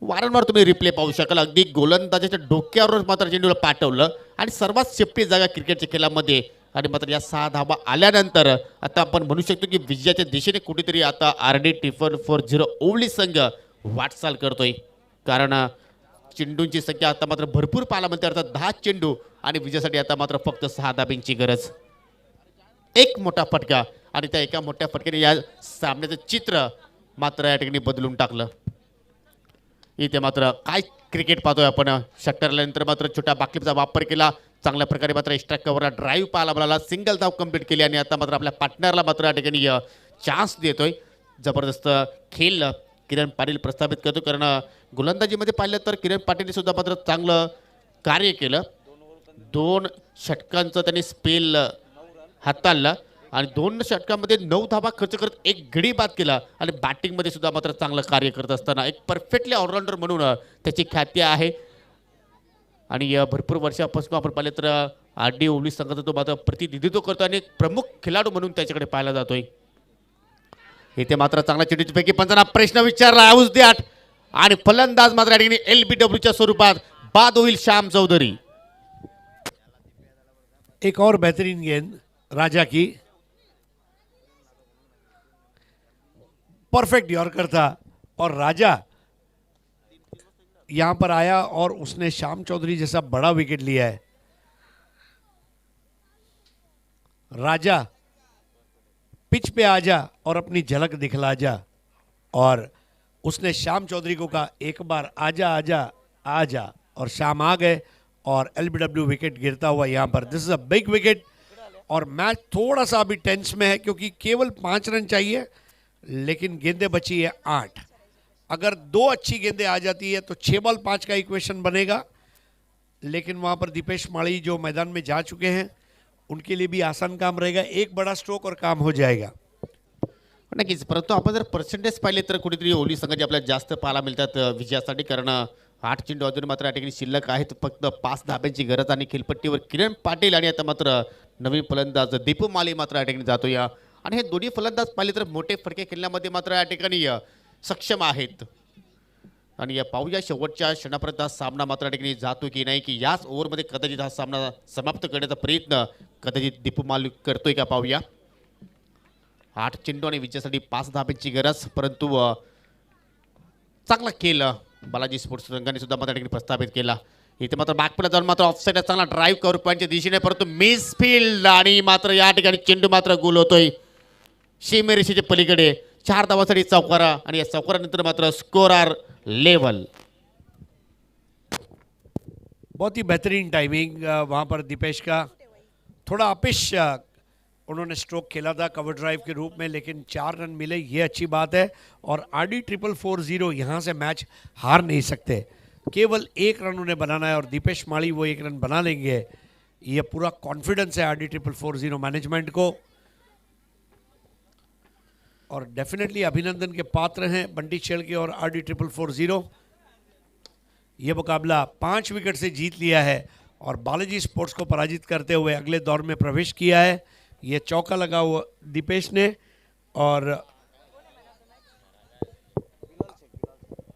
B: वारंवार तुम्ही रिप्ले पाहू शकाल. अगदी गोलंदाजाच्या डोक्यावरच मात्र चेंडूला पाठवलं आणि सर्वात सेफ्टी जागा क्रिकेटच्या खेळामध्ये आणि मात्र या 6 धाबा आल्यानंतर आता आपण म्हणू शकतो की विजयाच्या दिशेने कुठेतरी आता RD T440 ओवली संघ वाटचाल करतोय कारण चेंडूंची संख्या आता मात्र भरपूर पाहायला मिळते. अर्थात 10 चेंडू आणि विजयासाठी आता मात्र फक्त 6 धाब्यांची गरज. एक मोठा फटका आणि त्या एका मोठ्या फटक्याने या सामन्याचं चित्र मात्र या ठिकाणी बदलून टाकलं. इथे मात्र काय क्रिकेट पाहतोय आपण. षटकार आल्यानंतर मात्र छोट्या बाकीचा वापर केला. चांगल्या प्रकारे मात्र एक्स्ट्रा कव्हरला ड्राईव्ह पाहायला मिळाला. सिंगल धाव कंप्लीट केली आणि आता मात्र आपल्या पार्टनरला मात्र या ठिकाणी चान्स देतोय. जबरदस्त खेळ किरण पाटील प्रस्थापित करतो कारण गोलंदाजीमध्ये पाहिलं तर किरण पाटीलने सुद्धा मात्र चांगलं कार्य केलं. 2 षटकांचं त्यांनी स्पेल हाताळला आणि 2 षटकांमध्ये 9 धाबा खर्च करत 1 गडी बाद केला आणि बॅटिंगमध्ये सुद्धा मात्र चांगलं कार्य करत असताना एक परफेक्टली ऑलराऊंडर म्हणून त्याची ख्याती आहे. आणि भरपूर वर्षापासून आपण पाहिलं तर RD ओवली संघाचा तो मात्र प्रतिनिधित्व करतो आणि एक प्रमुख खेळाडू म्हणून त्याच्याकडे पाहिला जातोय. इथे मात्र चांगला चेंडूची पैकी पंचांना प्रश्न विचारला हाऊस द्याट आणि फलंदाज मात्र या ठिकाणी LBWच्या स्वरूपात बाद होईल श्याम चौधरी.
G: एक और बेहतरीन गेंद राजा की, परफेक्ट यॉर्कर था और राजा यहां पर आया और उसने श्याम चौधरी जैसा बड़ा विकेट लिया है. राजा पिच पे आ जा और अपनी झलक दिखला जा, और उसने श्याम चौधरी को कहा एक बार आजा आजा आजा, और श्याम आ गए और LBW विकेट गिरता हुआ यहां पर. This is a big wicket और मैच थोड़ा सा अभी टेंस में है क्योंकि केवल 5 रन चाहिए लेकिन गेंदें बची है 8. अगर 2 अच्छी गेंदें आ जाती है तो 6 बॉल 5 का इक्वेशन बनेगा, लेकिन वहां पर दीपेश माळी जो मैदान में जा चुके हैं उनके लिए भी आसान काम रहेगा. एक बड़ा स्ट्रोक और काम हो जाएगा.
B: नक्कीच, परंतु आपण जर पर्सेंटेज पाहिले तर कुठेतरी ओली संघाचे आपल्याला जास्त पाहायला मिळतात विजयासाठी, कारण 8 चेंडू अजून मात्र या ठिकाणी शिल्लक आहेत. फक्त 5 धाब्यांची गरज आणि खेळपट्टीवर किरण पाटील आणि आता मात्र नवीन फलंदाज दीपू माली मात्र या ठिकाणी जातो या. आणि हे दोन्ही फलंदाज पाहिले तर मोठे फटके खेळण्यामध्ये मात्र या ठिकाणी सक्षम आहेत. आणि या पाहूया शेवटच्या क्षणापर्यंत हा सामना मात्र या ठिकाणी जातो की नाही, की याच ओव्हरमध्ये कदाचित हा सामना समाप्त करण्याचा प्रयत्न कदाचित दीपू माली करतोय का पाहूया. 8 चेंडू आणि विजयासाठी 5 धाब्यांची गरज, परंतु चांगला खेळ बालाजी स्पोर्ट्स संघाने सुद्धा मात्र ठिकाणी प्रस्थापित केला. इथे मात्र बॅकपुढे जाऊन मात्र ऑफसाईड चांगला ड्राईव्ह कव्हर पॉईंटच्या दिशेने, परंतु मिस फील्ड आणि मात्र या ठिकाणी चेंडू मात्र गोल होतोय सीमेरेषेच्या पलीकडे. 4 धावांसाठी चौकारा आणि या चौकारानंतर मात्र स्कोरर लेवल.
G: बहुत ही बेहतरीन टाइमिंग वहाँ पर दीपेश का. थोड़ा अपिश उन्होंने स्ट्रोक खेला था कवर ड्राइव के रूप में, लेकिन 4 रन मिले, ये अच्छी बात है. और RD 440 यहाँ से मैच हार नहीं सकते. केवल 1 रन उन्हें बनाना है और दीपेश माळी वो 1 रन बना लेंगे. ये पूरा कॉन्फिडेंस है RD 440 मैनेजमेंट को, और डेफिनेटली अभिनंदन के पात्र हैं बंटी शेळके और RD 440. ये मुकाबला 5 विकेट से जीत लिया है और बालाजी स्पोर्ट्स को पराजित करते हुए अगले दौर में प्रवेश किया है. ये चौका लगा हुआ दीपेश ने, और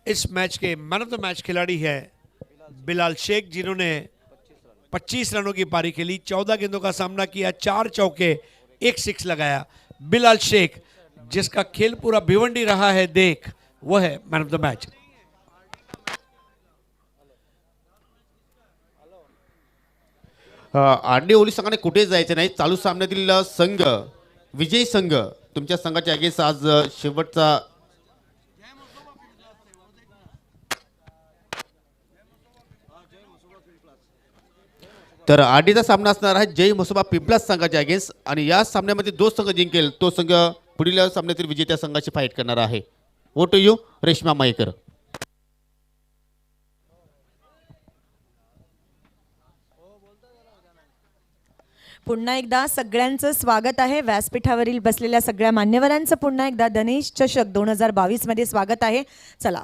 G: इस मैच के मैन ऑफ द मैच खिलाड़ी है बिलाल शेख, जिन्होंने 25 रनों की पारी खेली, 14 गेंदों का सामना किया, 4 चौके, 1 सिक्स लगाया. बिलाल शेख, जिसका खेल पूरा भिवंडी रहा है देख, वो है man of the match.
B: RD Oli संघाने कुठे जायचे नाही. चालू सामन्यातील संघ विजयी संघ तुमच्या संघाच्या अगेन्स्ट आज शेवटचा तर आरडीचा सामना असणार आहे जय म्हसोबा पिंपलास संघाच्या अगेन्स्ट, आणि या सामन्यामध्ये जो संघ जिंकेल तो संघ पुढील सामन्यातील विजेत्या संघाची फाईट करणार आहे. वो टू यू रेश्मा मयेकर.
F: पुन्हा एकदा सगळ्यांचं स्वागत आहे. व्यासपीठावरील बसलेल्या सगळ्या मान्यवरांचं पुन्हा एकदा धनेश चषक 2022 मध्ये स्वागत आहे. चला,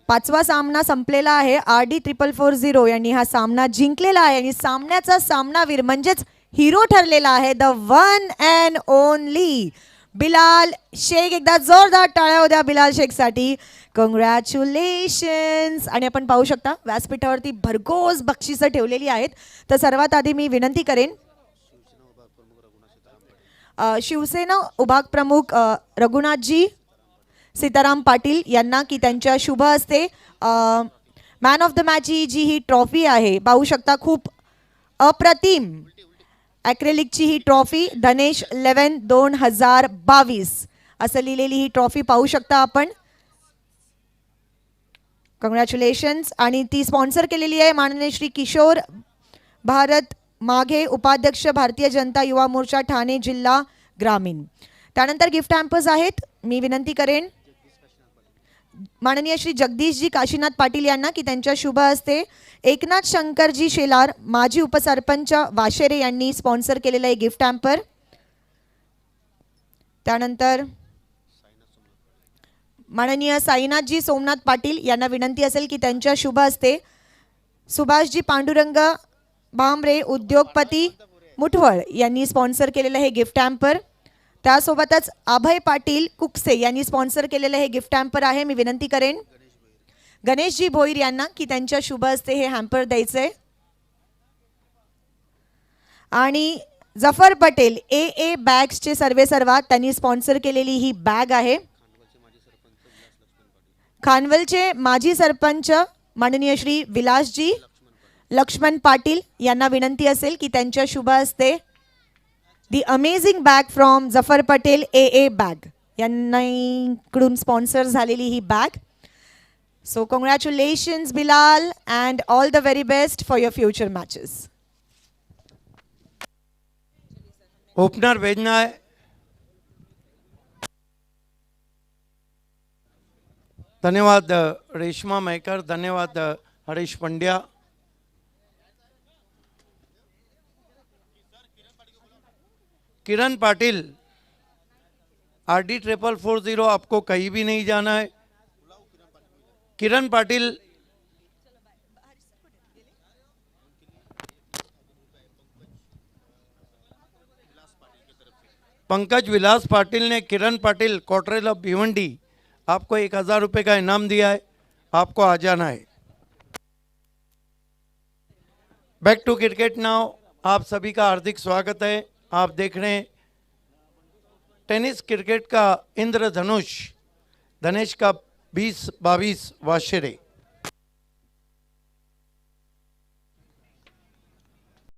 F: 5वा सामना संपलेला आहे. RD 440 यांनी हा सामना जिंकलेला आहे आणि सामन्याचा सामनावीर म्हणजेच हिरो ठरलेला आहे the one and only Bilal Shaikh. एकदा जोरदार टाळ्या होत्या बिलाल शेखसाठी. कॉंग्रॅच्युलेशन्स. आणि आपण पाहू शकता व्यासपीठावरती भरघोस बक्षिसं ठेवलेली आहेत. तर सर्वात आधी मी विनंती करेन शिवसेना विभाग प्रमुख रघुनाथजी सीताराम पाटील यांना की त्यांच्या शुभ हस्ते मॅन ऑफ द मॅच जी ही ट्रॉफी आहे, पाहू शकता खूप अप्रतिम ॲक्रेलिकची ही ट्रॉफी धनेश 11 2022 असं लिहिलेली ही ट्रॉफी पाहू शकता आपण. कॉंग्रॅच्युलेशन्स. आणि ती स्पॉन्सर केलेली आहे माननीय श्री किशोर भारत माघे, उपाध्यक्ष भारतीय जनता युवा मोर्चा ठाणे जिल्हा ग्रामीण. त्यानंतर गिफ्ट हॅम्पर्स आहेत. मी विनंती करेन माननीय श्री जगदीशजी काशीनाथ पाटील यांना की त्यांच्या शुभ हस्ते एकनाथ शंकरजी शेलार माजी उपसरपंच वाशेरे यांनी स्पॉन्सर केलेलं आहे गिफ्ट हॅम्पर. त्यानंतर माननीय साईनाथजी सोमनाथ पाटील यांना विनंती असेल की त्यांच्या शुभ हस्ते सुभाषजी पांडुरंग भामरे उद्योगपती मुठवळ यांनी स्पॉन्सर केलेलं हे गिफ्ट हॅम्पर. त्यासोबतच अभय पाटील कुकसे यांनी स्पॉन्सर केलेलं हे गिफ्ट हॅम्पर आहे. मी विनंती करेन गणेशजी भोईर यांना की त्यांच्या शुभ हस्ते हे हॅम्पर द्यायचे. आणि जफर पटेल ए बॅग्सचे सर्वेसर्वा त्यांनी स्पॉन्सर केलेली ही बॅग आहे. खानवलचे माजी सरपंच माननीय श्री विलासजी लक्ष्मण पाटील यांना विनंती असेल की त्यांच्या शुभ हस्ते the amazing bag from Zafar Patel a bag यांकडून स्पॉन्सर झालेली ही bag. So congratulations Bilal and all the very best for your future matches.
A: Opener भेजना है. धन्यवाद रेशमा मैकर, धन्यवाद हरीश पंड्या. किरण पाटिल RD 4440, आपको कहीं भी नहीं जाना है. किरण पाटिल पंकज विलास पाटिल ने किरण पाटिल क्वार्टरेल ऑफ भिवंडी आपको 1000 रुपये का इनाम दिया है. आपको आ जाना है. Back to cricket now. आप सभी का हार्दिक स्वागत है. आप देख रहे हैं टेनिस क्रिकेट का इंद्रधनुष, धनेश का 20-22 वाशेरे.